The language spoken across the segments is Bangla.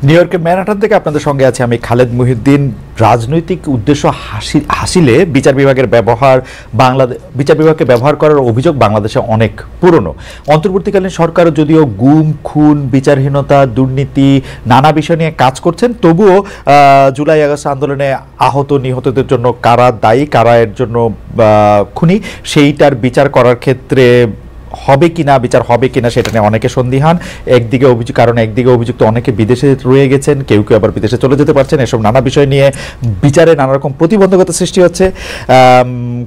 নিউ ইয়র্কের ম্যানহাটন থেকে আপনাদের সঙ্গে আছে আমি খালেদ মুহিউদ্দিন। রাজনৈতিক উদ্দেশ্য হাসিলে বিচার বিভাগের বিচার বিভাগকে ব্যবহার করার অভিযোগ বাংলাদেশে অনেক পুরনো। অন্তর্বর্তীকালীন সরকার যদিও গুম, খুন, বিচারহীনতা, দুর্নীতি নানা বিষয় নিয়ে কাজ করছেন, তবুও জুলাই আগস্ট আন্দোলনে আহত নিহতদের জন্য কারা দায়ী, কারা এর জন্য খুনি, সেইটার বিচার করার ক্ষেত্রে হবে কিনা, বিচার হবে কিনা সেটা নিয়ে অনেকে সন্দিহান। একদিকে অভিযুক্ত অনেকে বিদেশে রয়ে গেছেন, কেউ কেউ আবার বিদেশে চলে যেতে পারছেন। এসব নানা বিষয় নিয়ে বিচারে নানা রকম প্রতিবন্ধকতা সৃষ্টি হচ্ছে,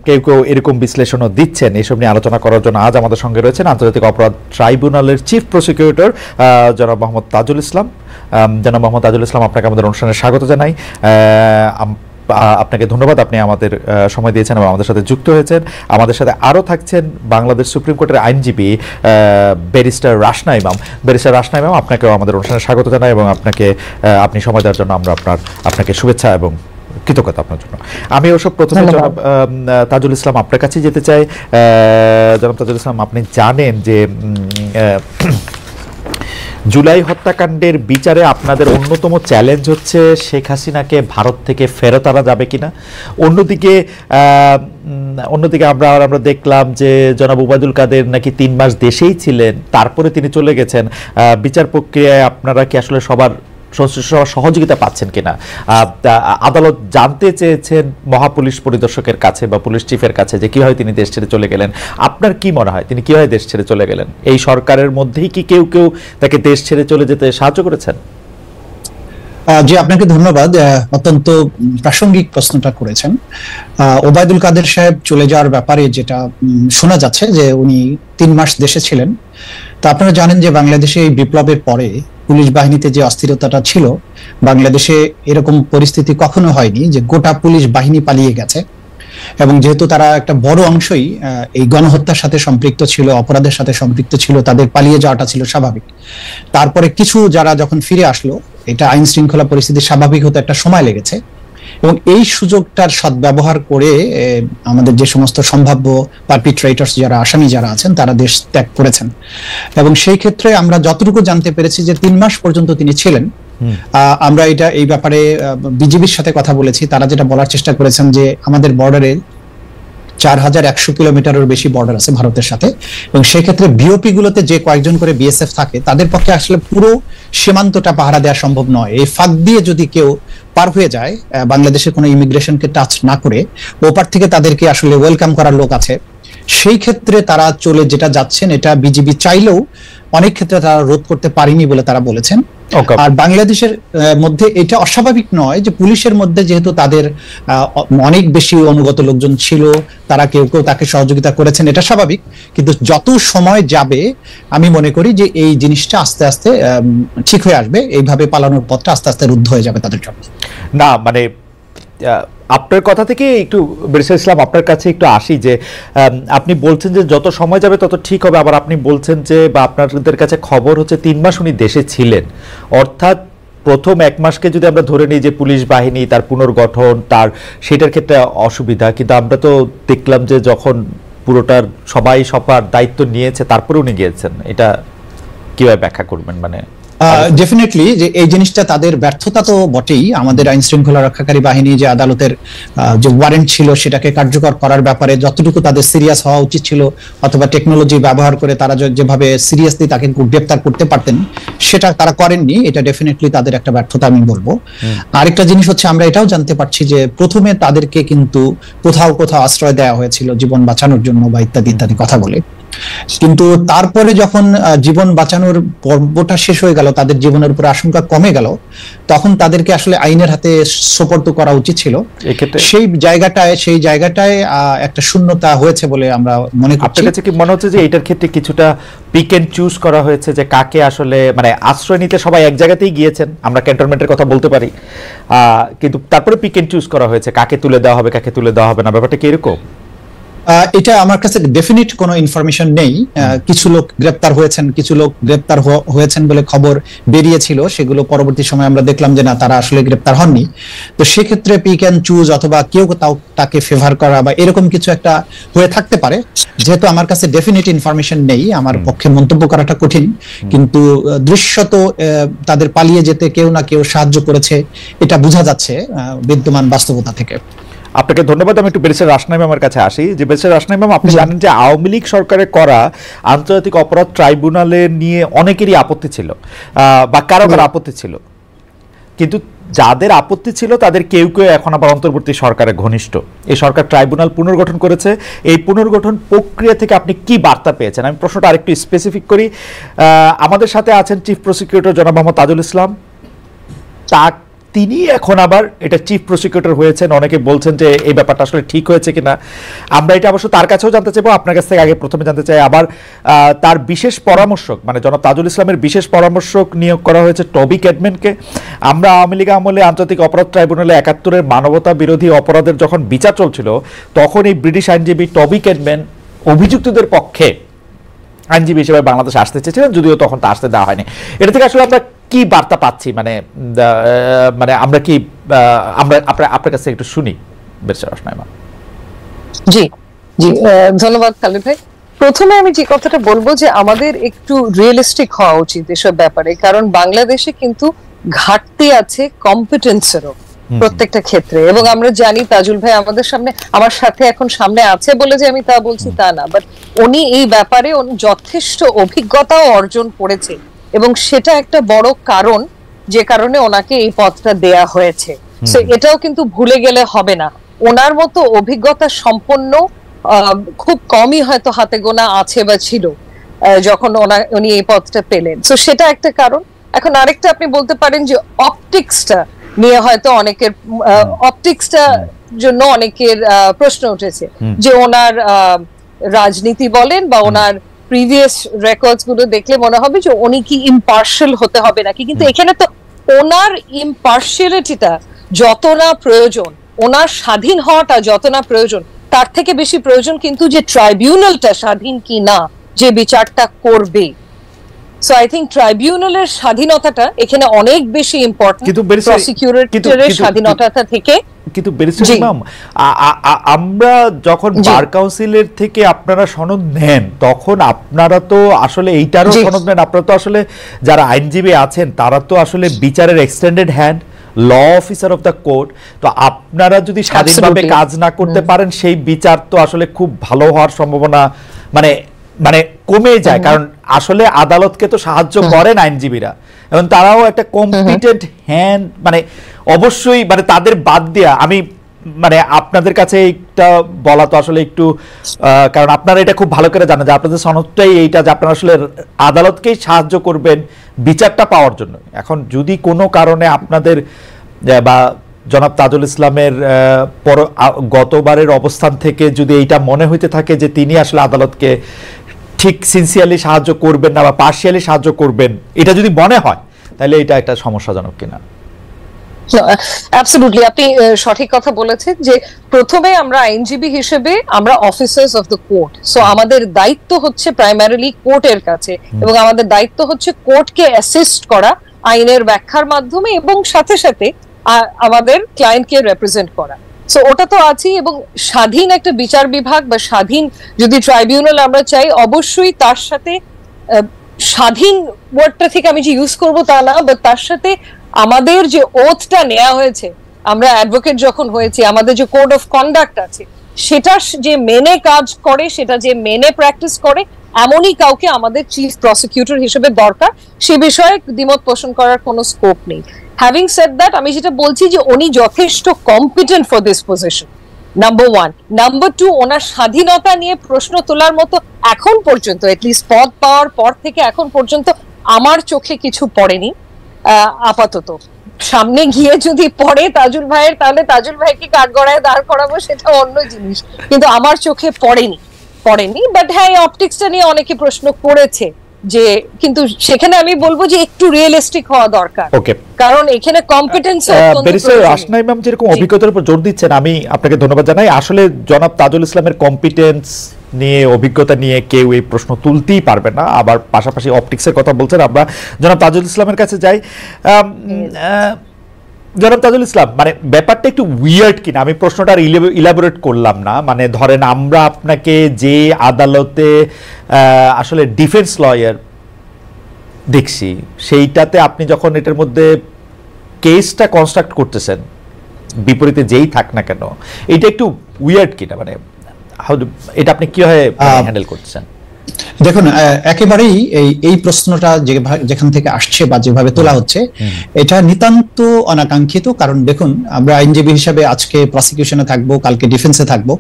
কেউ কেউ এরকম বিশ্লেষণও দিচ্ছেন। এসব নিয়ে আলোচনা করার জন্য আজ আমাদের সঙ্গে রয়েছেন আন্তর্জাতিক অপরাধ ট্রাইব্যুনালের চিফ প্রসিকিউটর জনাব মোহাম্মদ তাজুল ইসলাম। জনাব মোহাম্মদ তাজুল ইসলাম, আপনাকে আমাদের অনুষ্ঠানে স্বাগত জানাই। আপনাকে ধন্যবাদ, আপনি আমাদের সময় দিয়েছেন এবং আমাদের সাথে যুক্ত হয়েছেন। আমাদের সাথে আরও থাকছেন বাংলাদেশ সুপ্রিম কোর্টের আইনজীবী ব্যারিস্টার রাশনা ইমাম। ব্যারিস্টার রাশনা ইমাম, আপনাকেও আমাদের অনুষ্ঠানে স্বাগত জানাই এবং আপনি সময় দেওয়ার জন্য আমরা আপনাকে শুভেচ্ছা এবং কৃতজ্ঞতা আপনার জন্য। আমি ওসব প্রথমে জনাব তাজুল ইসলাম আপনার কাছে যেতে চাই। জনাব তাজুল ইসলাম, আপনি জানেন যে জুলাই হত্যাকাণ্ডের বিচারে আপনাদের অন্যতম চ্যালেঞ্জ হচ্ছে শেখ হাসিনাকে ভারত থেকে ফেরত আনা যাবে কিনা। অন্যদিকে আমরা দেখলাম যে জনাব ওবায়দুল কাদের নাকি 3 মাস দেশেই ছিলেন, তারপরে তিনি চলে গেছেন। বিচার প্রক্রিয়ায় আপনারা কি আসলে সবার সহযোগিতা পাচ্ছেন কিনা? আদালত জানতে চেয়েছেন মহাপুলিশ পরিদর্শকের কাছে বা পুলিশ চিফের কাছে যে কিভাবে তিনি দেশ ছেড়ে চলে গেলেন। আপনার কি মনে হয় তিনি কিভাবে দেশ ছেড়ে চলে গেলেন? এই সরকারের মধ্যেই কি কেউ কেউ তাকে দেশ ছেড়ে চলে যেতে সাহায্য করেছেন? জি, আপনাকে ধন্যবাদ, অত্যন্ত প্রাসঙ্গিক প্রশ্নটা করেছেন। ওবায়দুল কাদের সাহেব চলে যাওয়ার ব্যাপারে যেটা শোনা যাচ্ছে যে উনি 3 মাস দেশে ছিলেন। তো আপনারা জানেন যে বাংলাদেশে এই বিপ্লবের পরে পুলিশ বাহিনীতে যে অস্থিরতাটা ছিল, বাংলাদেশে এরকম পরিস্থিতি কখনো হয়নি যে গোটা পুলিশ বাহিনী পালিয়ে গেছে। এবং যেহেতু তারা একটা বড় অংশই এই গণহত্যার সাথে সম্পৃক্ত ছিল, অপরাধের সাথে সম্পৃক্ত ছিল, তাদের পালিয়ে যাওয়াটা ছিল স্বাভাবিক। তারপরে কিছু যারা যখন ফিরে আসলো, এটা আইন শৃঙ্খলা পরিস্থিতি স্বাভাবিক হতে একটা সময় লেগেছে এবং এই সুযোগটার সদ্ব্যবহার করে আমাদের যে সমস্ত সম্ভাব্য পারপিট্রেটরস যারা আসামি যারা আছেন তারা দেশ ত্যাগ করেছেন। এবং সেই ক্ষেত্রে আমরা যতটুকু জানতে পেরেছি যে 3 মাস পর্যন্ত তিনি ছিলেন। আমরা এই ব্যাপারে বিজিবির সাথে কথা বলেছি, তারা যেটা বলার চেষ্টা করেছেন যে আমাদের বর্ডারে 4100 কিলোমিটারের বেশি বর্ডার আছে ভারতের সাথে, এবং সেই ক্ষেত্রে বিওপি গুলোতে যে কয়েকজন করে বিএসএফ থাকে তাদের পক্ষে আসলে পুরো সীমান্তটা পাহারা দেওয়া সম্ভব নয়। এই ফাঁক দিয়ে যদি কেউ পার হয়ে যায়, বাংলাদেশের কোনো ইমিগ্রেশনকে টাচ না করে, ওপার থেকে তাদেরকে আসলে ওয়েলকাম করার লোক আছে। সেই ক্ষেত্রে তারা চলে যেটা যাচ্ছেন, এটা বিজিবি চাইলেও অনেক ক্ষেত্রে তারা রোধ করতে পারেনি বলে তারা বলেছেন। আর বাংলাদেশের মধ্যে এটা অস্বাভাবিক নয় যে পুলিশের মধ্যে যেহেতু তাদের অনেক বেশি অনুগত লোকজন ছিল, তারা কেউ কেউ তাকে সহযোগিতা করেছেন, এটা স্বাভাবিক। কিন্তু যত সময় যাবে আমি মনে করি যে এই জিনিসটা আস্তে আস্তে ঠিক হয়ে আসবে, এইভাবে পালানোর পথটা আস্তে আস্তে রুদ্ধ হয়ে যাবে তাদের জন্য। না মানে আপনার কথা থেকে একটু ব্যারিস্টার ইসলাম আপনার কাছে একটু আসি যে আপনি বলছেন যে যত সময় যাবে তত ঠিক হবে, আবার আপনি বলছেন যে বা আপনাদের কাছে খবর হচ্ছে 3 মাস উনি দেশে ছিলেন, অর্থাৎ প্রথম 1 মাসকে যদি আমরা ধরে নিই যে পুলিশ বাহিনী তার পুনর্গঠন সেটার ক্ষেত্রে অসুবিধা, কিন্তু আমরা তো দেখলাম যে যখন পুরোটার সবার দায়িত্ব নিয়েছে তারপরে উনি গিয়েছেন, এটা কিভাবে ব্যাখ্যা করবেন? মানে ডেফিনেটলি যে এই জিনিসটা তাদের ব্যর্থতা তো বটেই। আমাদের আইন শৃঙ্খলা রক্ষাকারী বাহিনী যে আদালতের যে ওয়ারেন্ট ছিল সেটাকে কার্যকর করার ব্যাপারে যতটুকু তাদের সিরিয়াস হওয়া উচিত ছিল, অথবা টেকনোলজি ব্যবহার করে তারা যেভাবে সিরিয়াসলি তাকে গ্রেপ্তার করতে পারতেন সেটা তারা করেননি, এটা ডেফিনেটলি তাদের একটা ব্যর্থতা আমি বলবো। আরেকটা জিনিস হচ্ছে আমরা এটাও জানতে পারছি যে প্রথমে তাদেরকে কিন্তু কোথাও কোথাও আশ্রয় দেওয়া হয়েছিল জীবন বাঁচানোর জন্য বা ইত্যাদি ইত্যাদি কথা বলে, কিন্তু তারপরে যখন জীবন বাঁচানোর পর্বটা শেষ হয়ে গেল, তাদের জীবনের উপর আশঙ্কা কমে গেল, তখন তাদেরকে আসলে আইনের হাতে সোপর্দ করা উচিত ছিল। সেই জায়গাটায় একটা শূন্যতা হয়েছে বলে আমরা মনে করছি। আপনার কাছে কি মনে হচ্ছে যে এটার ক্ষেত্রে কিছুটা পিক এন্ড চুজ করা হয়েছে, যে কাকে আসলে মানে আশ্রয় নিতে সবাই এক জায়গাতেই গিয়েছেন, আমরা ক্যান্টনমেন্টের কথা বলতে পারি, কিন্তু তারপরে পিক এন্ড চুজ করা হয়েছে কাকে তুলে দেওয়া হবে কাকে তুলে দেওয়া হবে না, ব্যাপারটা কি এরকম? এটা আমার কাছে ডেফিনিট কোনো ইনফরমেশন নেই। কিছু লোক গ্রেপ্তার হয়েছেন, কিছু লোক গ্রেপ্তার হয়েছেন বলে খবর বেরিয়েছিল, সেগুলো পরবর্তী সময় আমরা দেখলাম যে না, তারা আসলে গ্রেপ্তার হননি। তো সেক্ষেত্রে পিক অ্যান্ড চুজ অথবা কেউ তাকে ফেভার করা বা এরকম কিছু একটা হয়ে থাকতে পারে। যেহেতু আমার কাছে ডেফিনিট ইনফরমেশন নেই, আমার পক্ষে মন্তব্য করাটা কঠিন, কিন্তু দৃশ্যত তাদের পালিয়ে যেতে কেউ না কেউ সাহায্য করেছে, এটা বোঝা যাচ্ছে বিদ্যমান বাস্তবতা থেকে। আপনাকে ধন্যবাদ। আমি একটু ব্যারিস্টার রাশনাই ম্যামের কাছে আসি। যে ব্যারিস্টার রাশনাই ম্যাম, আপনি জানেন যে আওয়ামী লীগ সরকারের করা আন্তর্জাতিক অপরাধ ট্রাইব্যুনালে নিয়ে অনেকেরই আপত্তি ছিল, বা কারো কারো আপত্তি ছিল, কিন্তু যাদের আপত্তি ছিল তাদের কেউ কেউ এখন আবার অন্তর্বর্তী সরকারের ঘনিষ্ঠ। এই সরকার ট্রাইব্যুনাল পুনর্গঠন করেছে। এই পুনর্গঠন প্রক্রিয়া থেকে আপনি কি বার্তা পেয়েছেন? আমি প্রশ্নটা আরেকটু স্পেসিফিক করি। আমাদের সাথে আছেন চিফ প্রসিকিউটর জনাব মোহাম্মদ তাজুল ইসলাম। তিনি এখন আবার এটা চিফ প্রসিকিউটর হয়েছেন। অনেকে বলছেন যে এই ব্যাপারটা আসলে ঠিক হয়েছে কিনা। আমরা এটা অবশ্য তার কাছেও জানতে চাইবো, আপনার কাছ থেকে আগে প্রথমে জানতে চাই। আবার তার বিশেষ পরামর্শক মানে জনাব তাজুল ইসলামের বিশেষ পরামর্শক নিয়োগ করা হয়েছে টবি ক্যাডম্যানকে। আমরা আওয়ামী লীগ আমলে আন্তর্জাতিক অপরাধ ট্রাইব্যুনালে ৭১-এর মানবতা বিরোধী অপরাধের যখন বিচার চলছিল, তখন এই ব্রিটিশ আইনজীবী টবি ক্যাডম্যান অভিযুক্তদের পক্ষে আইনজীবী হিসেবে বাংলাদেশে আসতে চেয়েছিলেন, যদিও তখন তা আসতে দেওয়া হয়নি। এটা থেকে আসলে আমরা কি বার্তা পাচ্ছি, মানে আমরা কি আপনার কাছে একটু শুনি ব্যারিস্টার রাশনাই ম্যাম। জি জি, ধন্যবাদ খালিদ ভাই। প্রথমে আমি যে কথাটা বলবো যে আমাদের একটু রিয়েলিস্টিক হওয়া উচিত এসব ব্যাপারে, কারণ বাংলাদেশে কিন্তু ঘাটতি আছে কম্পিটেন্সেরও প্রত্যেকটা ক্ষেত্রে। এবং আমরা জানি তাজুল ভাই আমাদের সামনে, আমার সাথে এখন সামনে আছে বলে যে আমি তা বলছি তা না, বাট উনি এই ব্যাপারে যথেষ্ট অভিজ্ঞতাও অর্জন করেছে, এবং সেটা একটা বড় কারণ যে কারণে ওনাকে এই পদটা দেয়া হয়েছে। সো এটাও কিন্তু ভুলে গেলে হবে না। ওনার মতো অভিজ্ঞতা সম্পন্ন খুব কমই হয়তো হাতে গোনা আছে বা ছিল যখন উনি এই পদটা পেলেন। সো সেটা একটা কারণ। এখন আরেকটা আপনি বলতে পারেন যে অপটিক্সটা নিয়ে হয়তো অনেকের জন্য অনেকের প্রশ্ন উঠেছে যে ওনার রাজনীতি বলেন বা ওনার প্রিভিয়াস রেকর্ডস গুলো দেখলে মনে হবে যে উনি কি ইম্পার্শিয়াল হতে হবে নাকি। কিন্তু এখানে তো ওনার ইম্পার্শিয়ালিটিটা যত না প্রয়োজন, ওনার স্বাধীন হওয়াটা যত না প্রয়োজন, তার থেকে বেশি প্রয়োজন কিন্তু যে ট্রাইব্যুনালটা স্বাধীন কি না যে বিচারটা করবে। সো আই থিংক ট্রাইব্যুনালের স্বাধীনতাটা এখানে অনেক বেশি ইম্পর্টেন্ট প্রসিকিউটরের স্বাধীনতা থেকে। কিন্তু ব্যারিস্টার ইমাম, আমরা যখন বার কাউন্সিলের থেকে আপনারা সনদ নেন, তখন আপনারা তো আসলে এইটারও সনদ নেন। আপনারা তো আসলে যারা আইনজীবী আছেন তারা তো আসলে বিচারের extended hand, law officer of the court. তো আপনারা যদি স্বাধীনভাবে কাজ না করতে পারেন, সেই বিচার তো আসলে খুব ভালো হওয়ার সম্ভাবনা মানে কমে যায়। কারণ আসলে আদালতকে তো সাহায্য করেন আইনজীবীরা, এবং তারাও একটা কম্পিটেন্ট হ্যান্ড, মানে অবশ্যই মানে তাদের বাদ দিয়া আমি আপনাদের কাছে একটা বলা তো আসলে একটু, কারণ আপনারা এটা খুব ভালো করে জানেন যে আপনাদের সনদটাই এইটা যে আপনারা আসলে আদালতকেই সাহায্য করবেন বিচারটা পাওয়ার জন্য। এখন যদি কোনো কারণে আপনাদের বা জনাব তাজুল ইসলামের গতবারের অবস্থান থেকে যদি এইটা মনে হইতে থাকে যে তিনি আসলে আদালতকে ঠিক সিনসিয়ারলি সাহায্য করবেন না বা পার্শিয়ালি সাহায্য করবেন, এটা যদি মনে হয়, তাহলে এটা একটা সমস্যাজনক কিনা? অ্যাবসলিউটলি, আপনি সঠিক কথা বলেছেন যে প্রথমে আমরা আইনজীবী হিসেবে আমরা officers of the court. So আমাদের দায়িত্ব হচ্ছে প্রাইমারিলি কোর্টের কাছে, এবং আমাদের দায়িত্ব হচ্ছে কোর্টকে অ্যাসিস্ট করা আইনের ব্যাখ্যার মাধ্যমে, এবং সাথে সাথে আমাদের ক্লায়েন্টকে রিপ্রেজেন্ট করা। সো ওটা তো আছেই। এবং স্বাধীন একটা বিচার বিভাগ বা স্বাধীন যদি ট্রাইব্যুনাল আমরা চাই, অবশ্যই তার সাথে স্বাধীন ওয়ার্ডটা থেকে আমি যে ইউজ করবো তা না, বাট তার সাথে আমাদের যে ওথটা নেওয়া হয়েছে, আমরা অ্যাডভোকেট যখন হয়েছি, আমাদের যে কোড অফ কন্ডাক্ট আছে, সেটা যে মেনে কাজ করে, সেটা যে মেনে প্র্যাকটিস করে, এমনই কাউকে আমাদের চিফ প্রসিকিউটর হিসেবে দরকার। সে বিষয়ে দ্বিমত পোষণ করার কোনো স্কোপ নেই। হ্যাভিং সেড দ্যাট, আমি যেটা বলছি যে উনি যথেষ্ট competent for this position, number one. Number two, ওনার স্বাধীনতা নিয়ে প্রশ্ন তোলার মতো এখন পর্যন্ত, এটলিস্ট পদ পাওয়ার পর থেকে এখন পর্যন্ত আমার চোখে কিছু পড়েনি। আপাতত সামনে গিয়ে যদি পড়ে তাজুল ভাইয়ের, তাহলে তাজুল ভাইকে কাঠগড়ায় দাঁড় করাবো, সেটা অন্য জিনিস, কিন্তু আমার চোখে পড়েনি। বাট হ্যাঁ, অপটিক্সটা নিয়ে অনেকে প্রশ্ন করেছে যে কিন্তু সেখানে আমি বলবো যে একটু রিয়েলিস্টিক হওয়া দরকার। ওকে, কারণ এখানে কম্পিটেন্স ব্যারিস্টার রাশনা ইমাম যেরকম অভিজ্ঞতার উপর জোর দিচ্ছেন, আমি আপনাকে ধন্যবাদ জানাই। আসলে জনাব তাজুল ইসলামের কম্পিটেন্স নিয়ে, অভিজ্ঞতা নিয়ে কেউ এই প্রশ্ন তুলতেই পারবে না। আবার পাশাপাশি অপটিক্সের কথা বলছেন, আমরা জনাব তাজুল ইসলামের কাছে যাই। জনাব তাজুল ইসলাম, মানে ব্যাপারটা একটু উইয়ার্ড কিনা, আমি প্রশ্নটা ইলাবোরেট করলাম না। মানে ধরেন আমরা আপনাকে যে আদালতে আসলে ডিফেন্স লয়ার দেখছি, সেইটাতে আপনি যখন এটার মধ্যে কেসটা কনস্ট্রাক্ট করতেছেন, বিপরীতে যেই থাক না কেন, এটা একটু উইয়ার্ড কিনা, মানে এটা আপনি কিভাবে হ্যান্ডেল করতেছেন? দেখুন, একেবারেই এই প্রশ্নটা যেখান থেকে আসছে বা যেভাবে তোলা হচ্ছে, এটা নিতান্ত অনাকাঙ্ক্ষিত। কারণ দেখুন, আমরা আইনজীবী হিসাবে আজকে প্রসিকিউশনে থাকবো, কালকে ডিফেন্সে থাকবো।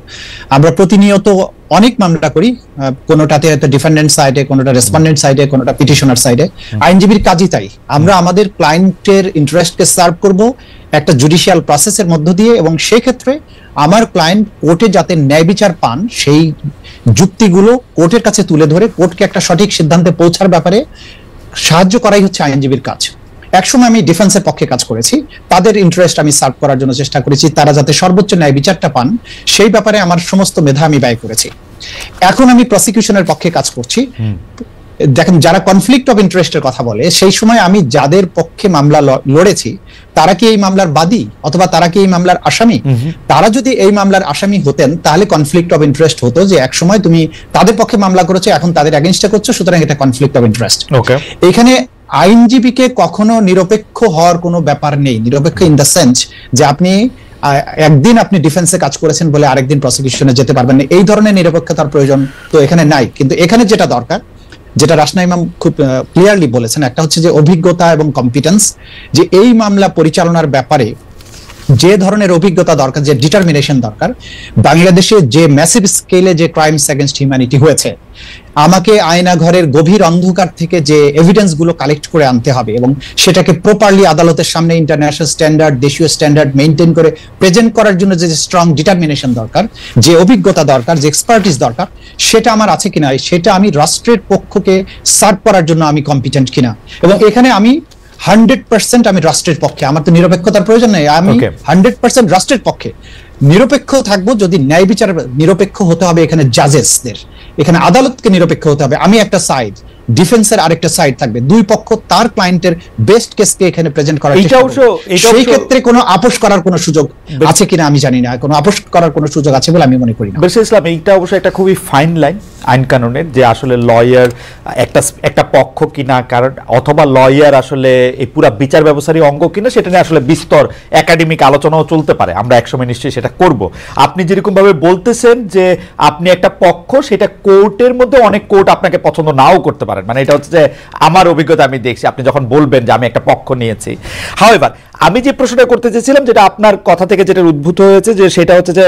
আমরা প্রতিনিয়ত অনেক মামলা করি, কোনোটাতে হয়তো ডিফেন্ডেন্ট সাইডে, কোনোটা রেসপন্ডেন্ট সাইডে, কোনোটা পিটিশনার সাইডে। আইনজীবীর কাজই তাই। আমরা আমাদের ক্লায়েন্টের ইন্টারেস্টকে সার্ভ করব একটা জুডিশিয়াল প্রসেসের মধ্য দিয়ে, এবং সেই ক্ষেত্রে আমার ক্লায়েন্ট কোর্টে যাতে ন্যায় বিচার পান, সেই যুক্তিগুলো কোর্টের কাছে তুলে ধরে কোর্টকে একটা সঠিক সিদ্ধান্তে পৌঁছার ব্যাপারে সাহায্য করাই হচ্ছে আইনজীবীর কাজ। একসময় আমি ডিফেন্সের পক্ষে কাজ করেছি, তাদের ইন্টারেস্ট আমি সার্ভ করার জন্য চেষ্টা করেছি, তারা যাতে সর্বোচ্চ ন্যায় বিচারটা পান সেই ব্যাপারে আমার সমস্ত মেধা আমি ব্যয় করেছি। এখন আমি প্রসিকিউশনের পক্ষে কাজ করছি। দেখেন, যারা কনফ্লিক্ট অফ ইন্টারেস্টের কথা বলে, সেই সময় আমি যাদের পক্ষে মামলা লড়েছি তারা কি এই মামলার বাদী অথবা তারা কি এই মামলার আসামি? তারা যদি এই মামলার আসামি হতেন তাহলে কনফ্লিক্ট অফ ইন্টারেস্ট হতো, যে এক সময় তুমি তাদের পক্ষে মামলা করেছো, এখন তাদের এগেইনস্টে করছো, সুতরাং এটা কনফ্লিক্ট অফ ইন্টারেস্ট। এখানে আইনজীবীকে কখনো নিরপেক্ষ হওয়ার কোনো ব্যাপার নেই। নিরপেক্ষ ইন দ্য সেন্স যে আপনি একদিন আপনি ডিফেন্সে কাজ করেছেন বলে আরেকদিন প্রসিকিউশনে যেতে পারবেন না, এই ধরনের নিরপেক্ষতার প্রয়োজন তো এখানে নাই। কিন্তু এখানে যেটা দরকার, যেটা রাশনা ইমাম খুব ক্লিয়ারলি বলেছেন, একটা হচ্ছে যে অভিজ্ঞতা এবং কম্পিটেন্স, যে এই মামলা পরিচালনার ব্যাপারে যে ধরনের অভিজ্ঞতা দরকার, যে ডিটারমিনেশন দরকার। বাংলাদেশে যে ম্যাসিভ স্কেলে যে ক্রাইমস এগেইনস্ট হিউম্যানিটি হয়েছে, আমাকে আয়নাঘরের গভীর অন্ধকার থেকে যে এভিডেন্স গুলো কালেক্ট করে আনতে হবে এবং সেটাকে প্রপারলি আদালতের সামনে ইন্টারন্যাশনাল স্ট্যান্ডার্ড, দেশীয় স্ট্যান্ডার্ড মেইনটেইন করে প্রেজেন্ট করার জন্য যে স্ট্রং ডিটারমিনেশন দরকার, যে অভিজ্ঞতা দরকার, যে এক্সপার্টিস দরকার, সেটা আমার আছে কিনা, সেটা আমি রাষ্ট্রের পক্ষকে সার্ভ করার জন্য আমি কম্পিটেন্ট কিনা। এবং এখানে আমি 100% আমি রাষ্ট্রের পক্ষে, আমার তো নিরপেক্ষতার প্রয়োজন নেই, আমি 100% রাষ্ট্রের পক্ষে। নিরপেক্ষ থাকবো, যদি ন্যায় বিচার নিরপেক্ষ হতে হবে, এখানে জাজেসদের, এখানে আদালতকে নিরপেক্ষ হতে হবে। আমি একটা সাইড, ডিফেন্সের আরেকটা সাইড থাকবে, দুই পক্ষ তার ক্লায়েন্টের বেস্ট কেসকে এখানে প্রেজেন্ট করার চেষ্টা করবে। সেই ক্ষেত্রে কোনো আপোষ করার কোনো সুযোগ আছে কিনা আমি জানি না, কোনো আপোষ করার কোনো সুযোগ আছে বলে আমি মনে করি না। বেশি ইসলাম, এইটা অবশ্যই একটা খুবই ফাইন লাইন আইন কানুনের, যে আসলে লয়ার একটা পক্ষ কিনা, কারণ অথবা লয়ার আসলে এই পুরা বিচার ব্যবস্থারই অঙ্গ কিনা, সেটা নিয়ে আসলে বিস্তর একাডেমিক আলোচনাও চলতে পারে। আমরা একসময় নিশ্চয়ই সেটা করব। আপনি যেরকম ভাবে বলতেছেন যে আপনি একটা পক্ষ, সেটা কোর্টের মধ্যে অনেক কোর্ট আপনাকে পছন্দ নাও করতে পারেন, মানে এটা হচ্ছে যে আমার অভিজ্ঞতা আমি দেখছি আপনি যখন বলবেন যে আমি একটা পক্ষ নিয়েছি। হাউএভার, আমি যে প্রশ্নটা করতে চেয়েছিলাম, যেটা আপনার কথা থেকে যেটা উদ্ভূত হয়েছে, যে সেটা হচ্ছে যে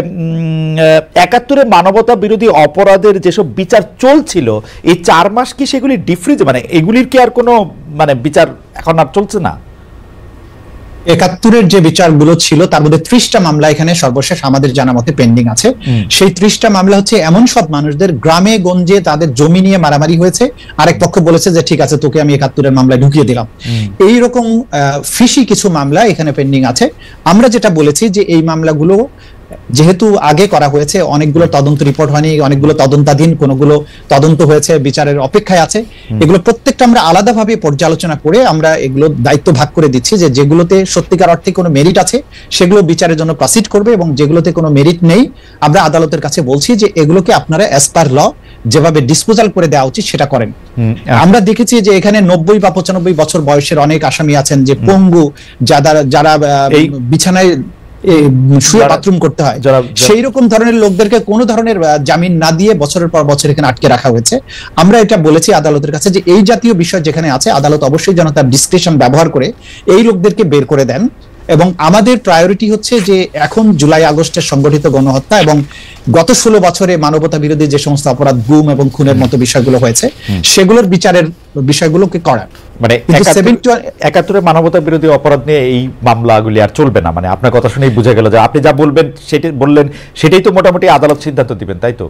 ৭১-এর মানবতা বিরোধী অপরাধের যেসব বিচার চলছিল, এই ৪ মাস কি সেগুলি ডিফ্রিজ, মানে এগুলির কি আর কোনো মানে বিচার এখন আর চলছে না? ৭১-এর যে বিচারগুলো ছিল তার মধ্যে ৩০টা মামলা এখানে সর্বশেষ আমাদের জানা মতে পেন্ডিং আছে। সেই ৩০টা মামলা হচ্ছে এমন সব মানুষদের, গ্রামে গঞ্জে তাদের জমি নিয়ে মারামারি হয়েছে, আরেক পক্ষ বলেছে যে ঠিক আছে তোকে আমি ৭১-এর মামলায় ঢুকিয়ে দিলাম। এইরকম ফিশি কিছু মামলা এখানে পেন্ডিং আছে। আমরা যেটা বলেছি যে এই মামলাগুলো যেহেতু আগে করা হয়েছে, অনেকগুলো তদন্ত রিপোর্ট হয়নি, অনেকগুলো তদন্তাধীন, কোনগুলো তদন্ত হয়েছে, বিচারের অপেক্ষায় আছে, এগুলো প্রত্যেকটা আমরা আলাদাভাবে পর্যালোচনা করে আমরা এগুলো দায়িত্ব ভাগ করে দিচ্ছি, যে যেগুলোতে সত্যিকার অর্থে কোনো মেরিট আছে সেগুলো বিচারের জন্য প্রসিড করবে, এবং যেগুলোতে কোনো মেরিট নেই আমরা আদালতের কাছে বলছি যে এগুলোকে আপনারা অ্যাজ পার ল যেভাবে ডিসপোজাল করে দেওয়া উচিত সেটা করেন। আমরা দেখেছি যে এখানে ৯০ বা ৯৫ বছর বয়সের অনেক আসামি আছেন, যে পঙ্গু, যারা বিছানায় শুয়ে বাথরুম করতে হয়, সেই রকম ধরনের লোকদেরকে কোনো ধরনের জামিন না দিয়ে বছরের পর বছর এখানে আটকে রাখা হয়েছে। আমরা এটা বলেছি আদালতের কাছে যে এই জাতীয় বিষয় যেখানে আছে, আদালত অবশ্যই যেন তার ডিসক্রিশন ব্যবহার করে এই লোকদেরকে বের করে দেন। এবং আমাদের প্রায়োরিটি হচ্ছে যে এখন জুলাই আগস্টের সংগঠিত গণহত্যা এবং গত ১৬ বছরে মানবতা বিরোধী যে সমস্ত অপরাধ, গুম এবং খুনের মতো বিষয়গুলো হয়েছে, সেগুলোর বিচারের বিষয়গুলোকে করা। মানে ৭১-এর মানবতা বিরোধী অপরাধ নিয়ে এই মামলাগুলি আর চলবে না, মানে আপনার কথা শুনেই বুঝে গেল যে আপনি যা বলবেন সেটাই বললেন, সেটাই তো মোটামুটি আদালত সিদ্ধান্ত দিবেন, তাই তো?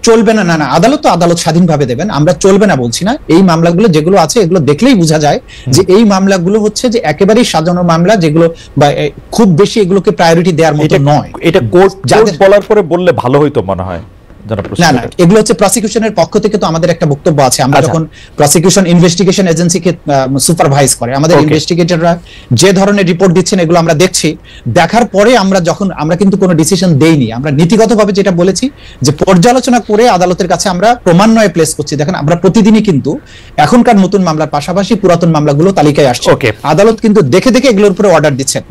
চলবে না, না না, আদালত তো আদালত স্বাধীনভাবে দেবেন, আমরা চলবে না বলছি না। এই মামলাগুলো যেগুলো আছে এগুলো দেখলেই বোঝা যায় যে এই মামলাগুলো হচ্ছে যে একেবারেই সাজানো মামলা, যেগুলো বা খুব বেশি এগুলোকে প্রায়োরিটি দেওয়ার মতো নয়। এটা কোর্ট বলার পরে বললে ভালো হইতো মনে হয়। না না, এগুলো হচ্ছে প্রসিকিউশনের পক্ষ থেকে তো আমাদের একটা বক্তব্য আছে। আমরা যখন প্রসিকিউশন ইনভেস্টিগেশন এজেন্সিকে সুপারভাইজ করে, আমাদের ইনভেস্টিগেটররা যে ধরনের রিপোর্ট দিচ্ছেন এগুলো আমরা দেখছি, দেখার পরে আমরা কিন্তু কোনো ডিসিশন দেইনি। আমরা নীতিগতভাবে যেটা বলেছি যে পর্যালোচনা করে আদালতের কাছে আমরা প্রমাণনয়ে প্লেস করছি। দেখেন, আমরা প্রতিদিনই কিন্তু এখনকার নতুন মামলার পাশাপাশি পুরাতন মামলাগুলো তালিকায় আসছে, আদালত কিন্তু দেখে দেখে এগুলোর উপরে অর্ডার দিচ্ছেন।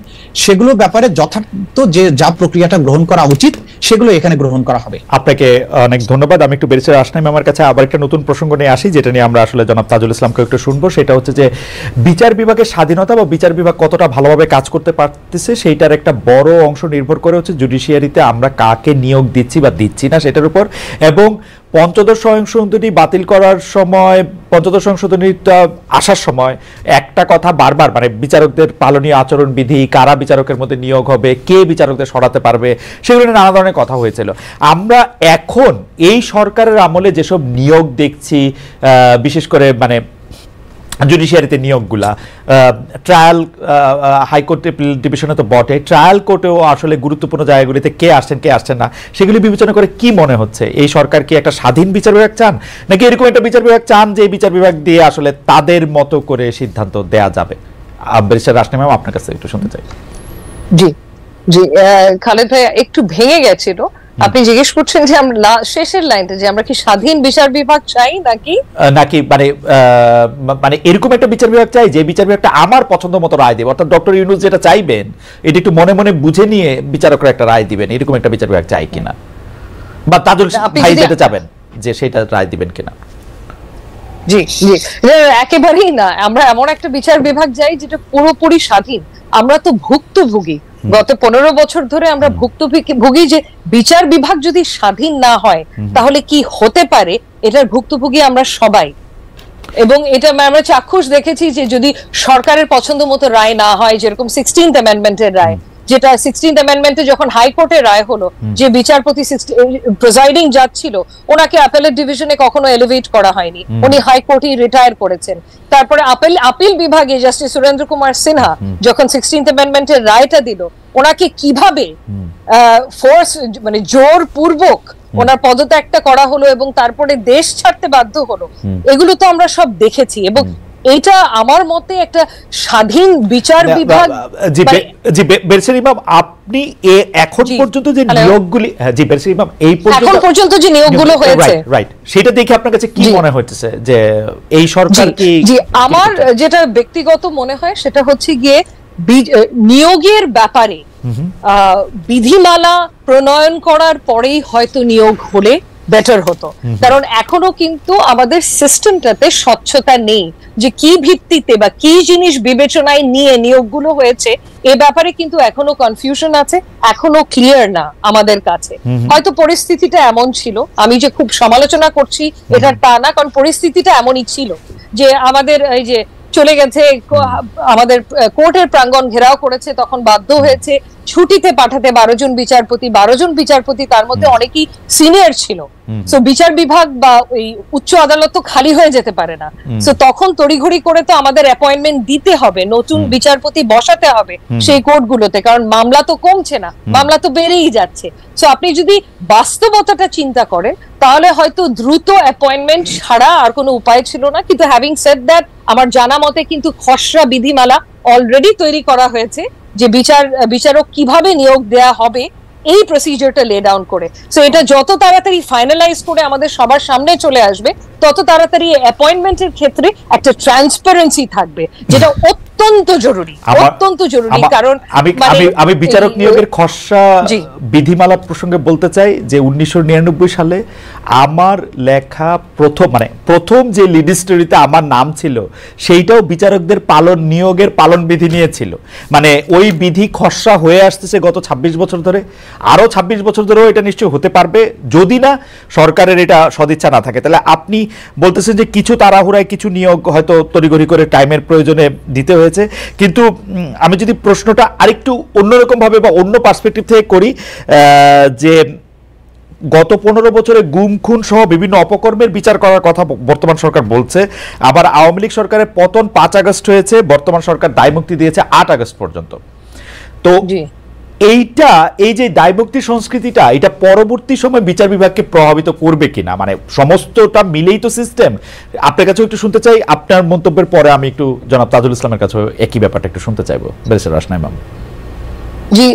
সেগুলো ব্যাপারে যথার্থ যে যা প্রক্রিয়াটা গ্রহণ করা উচিত সেগুলো এখানে গ্রহণ করা হবে। আপনাকে অনেক ধন্যবাদ। আমি একটু ব্যারিস্টার আসনাম আমার কাছে আবার একটা নতুন প্রসঙ্গ নিয়ে আসি, যেটা নিয়ে আমরা আসলে জনাব তাজুল ইসলামকে একটু শুনবো। সেটা হচ্ছে যে বিচার বিভাগের স্বাধীনতা বা বিচার বিভাগ কতটা ভালোভাবে কাজ করতে পারতেছে সেইটার একটা বড় অংশ নির্ভর করে হচ্ছে জুডিশিয়ারিতে আমরা কাকে নিয়োগ দিচ্ছি বা দিচ্ছি না সেটার উপর। এবং পঞ্চদশ সংশোধনী বাতিল করার সময়, পঞ্চদশ সংশোধনীটা আসার সময় একটা কথা বারবার, মানে বিচারকদের পালনীয় আচরণবিধি, কারা বিচারকের মধ্যে নিয়োগ হবে, কে বিচারকদের সরাতে পারবে, সেগুলো নিয়ে নানা ধরনের কথা হয়েছিল। আমরা এখন এই সরকারের আমলে যেসব নিয়োগ দেখছি, বিশেষ করে মানে জুডিশিয়ারিতে নিয়োগগুলা, ট্রায়াল হাইকোর্টে ডিভিশনে তো বটে, ট্রায়াল কোর্টেও আসলে গুরুত্বপূর্ণ জায়গাগুলিতে কে আসছেন কে আসছেন না সেগুলি বিবেচনা করে কি মনে হচ্ছে এই সরকার কি একটা স্বাধীন বিচার বিভাগ চান, নাকি এরকম একটা বিচার বিভাগ চান যে বিচার বিভাগ দিয়ে আসলে তাদের মতো করে সিদ্ধান্ত দেয়া যাবে? ব্যারিস্টার রাশনি ম্যাম, আপনার কাছে একটু শুনতে চাই। জি জি, খালেদ ভাই একটু ভেঙে গেছিল। আপনি জিজ্ঞেস করছেন যে আমরা শেষের লাইনটা যে আমরা কি স্বাধীন বিচার বিভাগ চাই নাকি মানে এরকম একটা বিচার বিভাগ চাই যে বিচার বিভাগটা আমার পছন্দ মতো রায় দেবে, অর্থাৎ ডক্টর ইউনূস যেটা চাইবেন এটা একটু মনে মনে বুঝে নিয়ে বিচারকরা একটা রায় দিবেন, এরকম একটা বিচার বিভাগ চাই কিনা, বা তাজুল ভাই যেটা চাবেন যে সেটা রায় দিবেন কিনা? জি জি, একেবারেই না। আমরা এমন একটা বিচার বিভাগ চাই যেটা পুরোপুরি স্বাধীন। আমরা তো ভুক্তভোগী, গত 15 বছর ধরে আমরা ভুক্তভোগী। যে বিচার বিভাগ যদি স্বাধীন না হয় তাহলে কি হতে পারে, এটার ভুক্তভোগী আমরা সবাই। এবং এটা আমরা চাক্ষুষ দেখেছি যে যদি সরকারের পছন্দ মতো রায় না হয়, যেরকম 16th অ্যামেন্ডমেন্টের রায়, যেটা 16th অ্যামেন্ডমেন্টে যখন হাইকোর্টের রায় হলো যে বিচারপতি প্রিসাইডিং জাজ ছিল ওনাকে অ্যাপেলেট ডিভিশনে কখনো এলিভেট করা হয়নি, উনি হাইকোর্টেই রিটায়ার করেছেন। তারপরে আপিল বিভাগে জাস্টিস সুরেন্দ্র কুমার সিনহা যখন 16th অ্যামেন্ডমেন্টের রায়টা দিল, ওনাকে কিভাবে ফোর্স মানে জোর পূর্বক ওনার পদত্যাগটা করা হলো এবং তারপরে দেশ ছাড়তে বাধ্য হলো, এগুলো তো আমরা সব দেখেছি। এবং এটা আমার মতে একটা স্বাধীন বিচার বিভাগ। জি বেরসের ইমাম, আপনি এখন পর্যন্ত যে নিয়োগগুলি, জি বেরসের ইমাম, এই এখন পর্যন্ত যে নিয়োগগুলো হয়েছে, রাইট, সেটা দেখে আপনার কাছে কি মনে হচ্ছে যে এই সরকার কি? জি, আমার যেটা ব্যক্তিগত মনে হয় সেটা হচ্ছে গিয়ে নিয়োগের ব্যাপারে বিধিমালা প্রণয়ন করার পরেই হয়তো নিয়োগ হলে বেটার হতো। কারণ এখনো কিন্তু আমাদের সিস্টেমটাতে স্বচ্ছতা নেই যে কি ভিত্তিতে বা কি জিনিস বিবেচনায় নিয়ে নিয়োগগুলো হয়েছে, এ ব্যাপারে কিন্তু এখনো কনফিউশন আছে, এখনো ক্লিয়ার না আমাদের কাছে। হয়তো পরিস্থিতিটা এমন ছিল, আমি যে খুব সমালোচনা করছি এটা তা না, কারণ পরিস্থিতিটা এমনই ছিল যে আমাদের এই যে চলে গেছে, আমাদের কোর্টের প্রাঙ্গণ ঘেরাও করেছে, তখন বাধ্য হয়েছে ছুটিতে পাঠাতে 12 জন বিচারপতি। 12 জন বিচারপতি, তার মধ্যে অনেকেই সিনিয়র ছিল। সো বিচার বিভাগ বা ওই উচ্চ আদালত তো খালি হয়ে যেতে পারে না। সো তখন তড়িঘড়ি করে তো আমাদের অ্যাপয়েন্টমেন্ট দিতে হবে, নতুন বিচারপতি বসাতে হবে সেই কোর্টগুলোতে, কারণ মামলা তো কমছে না, মামলা তো বেড়েই যাচ্ছে। সো আপনি যদি বাস্তবতাটা চিন্তা করেন তাহলে হয়তো দ্রুত অ্যাপয়েন্টমেন্ট ছাড়া আর কোনো উপায় ছিল না। কিন্তু হ্যাভিং সেড দ্যাট, আমার জানা মতে কিন্তু খসড়া বিধিমালা অলরেডি তৈরি করা হয়েছে যে বিচারক কিভাবে নিয়োগ দেয়া হবে এই প্রসিজারটা লে ডাউন করে। সো এটা যত তাড়াতাড়ি ফাইনালাইজ করে আমাদের সবার সামনে চলে আসবে, তত তাড়াতাড়ি অ্যাপয়েন্টমেন্টের ক্ষেত্রে একটা ট্রান্সপারেন্সি থাকবে, যেটা অত্যন্ত জরুরি, অত্যন্ত জরুরি। কারণ আমি বিচারক নিয়োগের খসড়া বিধিমালা প্রসঙ্গে বলতে চাই যে 1999 সালে আমার লেখা প্রথম যে লিড স্টোরিতে আমার নাম ছিল সেইটাও বিচারকদের নিয়োগের পালন বিধি নিয়েছিল। মানে ওই বিধি খসড়া হয়ে আসতেছে গত 26 বছর ধরে, আরো 26 বছর ধরেও এটা নিশ্চয় হতে পারবে যদি না সরকারের এটা সদিচ্ছা না থাকে। তাহলে আপনি বলতেছেন যে কিছু তাড়াহুড়ায় কিছু নিয়োগ হয়তো তড়িঘড়ি করে টাইমের প্রয়োজনে দিতে হয়েছে, কিন্তু আমি যদি প্রশ্নটা আরেকটু অন্যরকম ভাবে বা অন্য পার্সপেক্টিভ থেকে করি, যে গত 15 বছরে গুম খুন সহ বিভিন্ন অপকর্মের বিচার করার কথা বর্তমান সরকার বলছে, আবার আওয়ামী লীগ সরকারের পতন 5 আগস্ট হয়েছে, বর্তমান সরকার দায়মুক্তি দিয়েছে 8 আগস্ট পর্যন্ত। তো এই যে দায়মুক্তি সংস্কৃতিটা, এটা পরবর্তী সময় বিচার বিভাগকে প্রভাবিত করবে কিনা, মানে সমস্তটা মিলেই তো সিস্টেম। আপনার কাছেও একটু শুনতে চাই, আপনার মন্তব্যের পরে আমি একটু জনাব তাজুল ইসলামের কাছে একই ব্যাপারটা একটু শুনতে চাইবো। ব্যারিস্টার রাশনা ইমাম। জি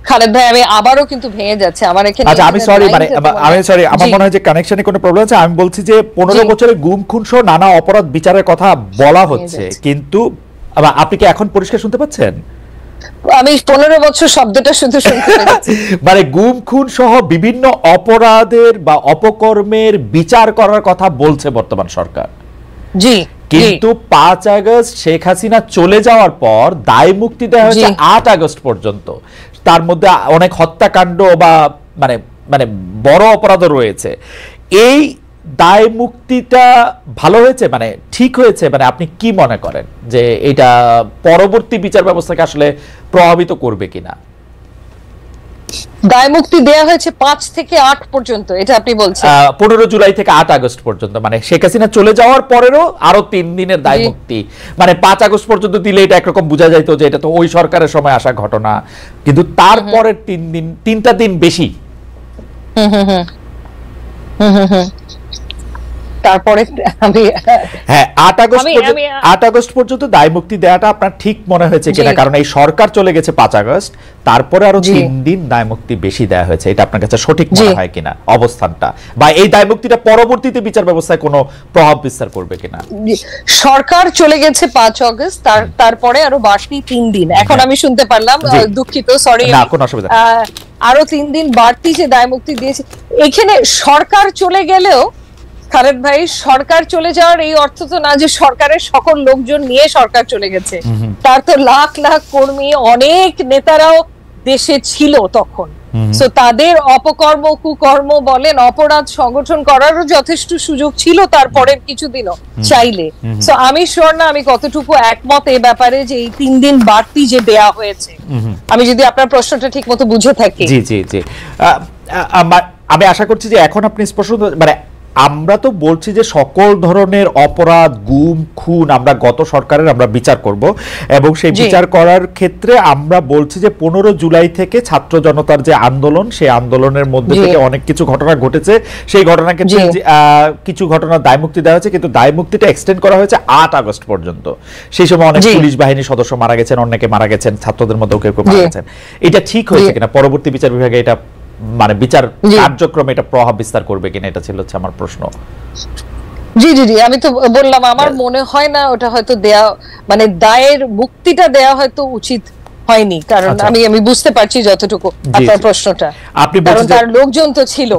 খালেদ ভাই, আমি আবারও কিন্তু ভেঙে যাচ্ছে আমার এখানে। আচ্ছা, আমি সরি, মানে আমি সরি, আমার মনে হয় যে কানেকশনে কোনো প্রবলেম আছে। আমি বলছি যে 15 বছরে গুম খুন সহ নানা অপরাধ বিচারের কথা বলা হচ্ছে, কিন্তু আপনি কি এখন পরিষ্কার শুনতে পাচ্ছেন? আমি 15 বছর শব্দটা শুধু শুনতে পাচ্ছি। মানে গুম খুন সহ বিভিন্ন অপরাধের বা অপকর্মের বিচার করার কথা বলছে বর্তমান সরকার। জি, কিন্তু 5 আগস্ট শেখ হাসিনা চলে যাওয়ার পর দায় মুক্তি দেওয়া হয়েছে 8 আগস্ট পর্যন্ত। তার মধ্যে অনেক হত্যাকাণ্ড বা মানে মানে বড় অপরাধ রয়েছে। এই দায় মুক্তিটা ভালো হয়েছে, মানে ঠিক হয়েছে, মানে আপনি কি মনে করেন যে এটা পরবর্তী বিচার ব্যবস্থাকে আসলে প্রভাবিত করবে কিনা? দায় মুক্তি দেয়া হয়েছে 5 থেকে 8 পর্যন্ত, এটা আপনি বলছেন? 15 জুলাই থেকে 8 আগস্ট পর্যন্ত, মানে শেখ হাসিনা চলে যাওয়ার পরেরও আরো 3 দিনের দায় মুক্তি। মানে 5 আগস্ট পর্যন্ত দিলে এটা একরকম বোঝা যাইত যে এটা তো ওই সরকারের সময় আসা ঘটনা, কিন্তু তারপরের 3টা দিন বেশি। তারপরে আমি হ্যাঁ 8 আগস্ট পর্যন্ত দায় মুক্তি দেওয়াটা আপনার ঠিক মনে হয়েছে কিনা? কারণ এই সরকার চলে গেছে 5 আগস্ট, তারপরে আরো 3 দিন দায় মুক্তি বেশি দেওয়া হয়েছে, এটা আপনার কাছে সঠিক মনে হয় কিনা অবস্থানটা, বা এই দায় মুক্তিটা পরবর্তীতে বিচার ব্যবস্থায় কোনো প্রভাব বিস্তার করবে কিনা? সরকার চলে গেছে 5 আগস্ট, তারপরে আরো বাড়তি 3 দিন। এখন আমি শুনতে পারলাম, দুঃখিত, সরি, না কোনো অসুবিধা, আরো 3 দিন বাড়তি যে দায় মুক্তি দিয়েছে। এখানে সরকার চলে গেলেও খালেদ ভাই, সরকার চলে যাওয়ার এই অর্থ তো না যে সরকারের সকল লোকজন নিয়ে সরকার চলে গেছে। তার তো লাখ লাখ কর্মী, অনেক নেতারাও দেশে ছিল তখন। সো তাদের অপকর্ম, কুকর্ম বলেন, অপরাধ সংগঠন করারও যথেষ্ট সুযোগ ছিল তারপরের কিছুদিনও চাইলে। সো আমি শিওর না আমি কতটুকু একমত এই ব্যাপারে যে এই 3 দিন বাড়তি যে দেয়া হয়েছে। আমি যদি আপনার প্রশ্নটা ঠিক মতো বুঝে থাকি। জি জি জি, আমি আশা করছি যে এখন আপনি স্পষ্ট, মানে আমরা তো বলছি যে সকল ধরনের অপরাধ, গুম খুন আমরা গত সরকারের আমরা বিচার করব, এবং সেই বিচার করার ক্ষেত্রে আমরা বলছি যে 15 জুলাই থেকে ছাত্র জনতার যে আন্দোলন, সেই আন্দোলনের মধ্যে থেকে অনেক কিছু ঘটনা ঘটেছে, সেই ঘটনাকে কিছু ঘটনা দায় মুক্তি দেওয়া হয়েছে, কিন্তু দায় মুক্তিটা এক্সটেন্ড করা হয়েছে 8 আগস্ট পর্যন্ত। সেই সময় অনেক পুলিশ বাহিনীর সদস্য মারা গেছেন, অনেকে মারা গেছেন, ছাত্রদের মধ্যেও কেউ কেউ মারা গেছেন। এটা ঠিক হয়েছে কিনা? পরবর্তী বিচার বিভাগে এটা মানে বিচার কার্যক্রমে এটা প্রভাব বিস্তার করবে কিনা, এটা ছিল হচ্ছে আমার প্রশ্ন। জি জি জি, আমি তো বললাম আমার মনে হয় না ওটা হয়তো দেয়া, মানে দায়ের মুক্তিটা দেয়া হয়তো উচিত হয়নি, কারণ আমি বুঝতে পারছি যতটুকু আপনার প্রশ্নটা। আপনি বলছেন তার লোকজন তো ছিল,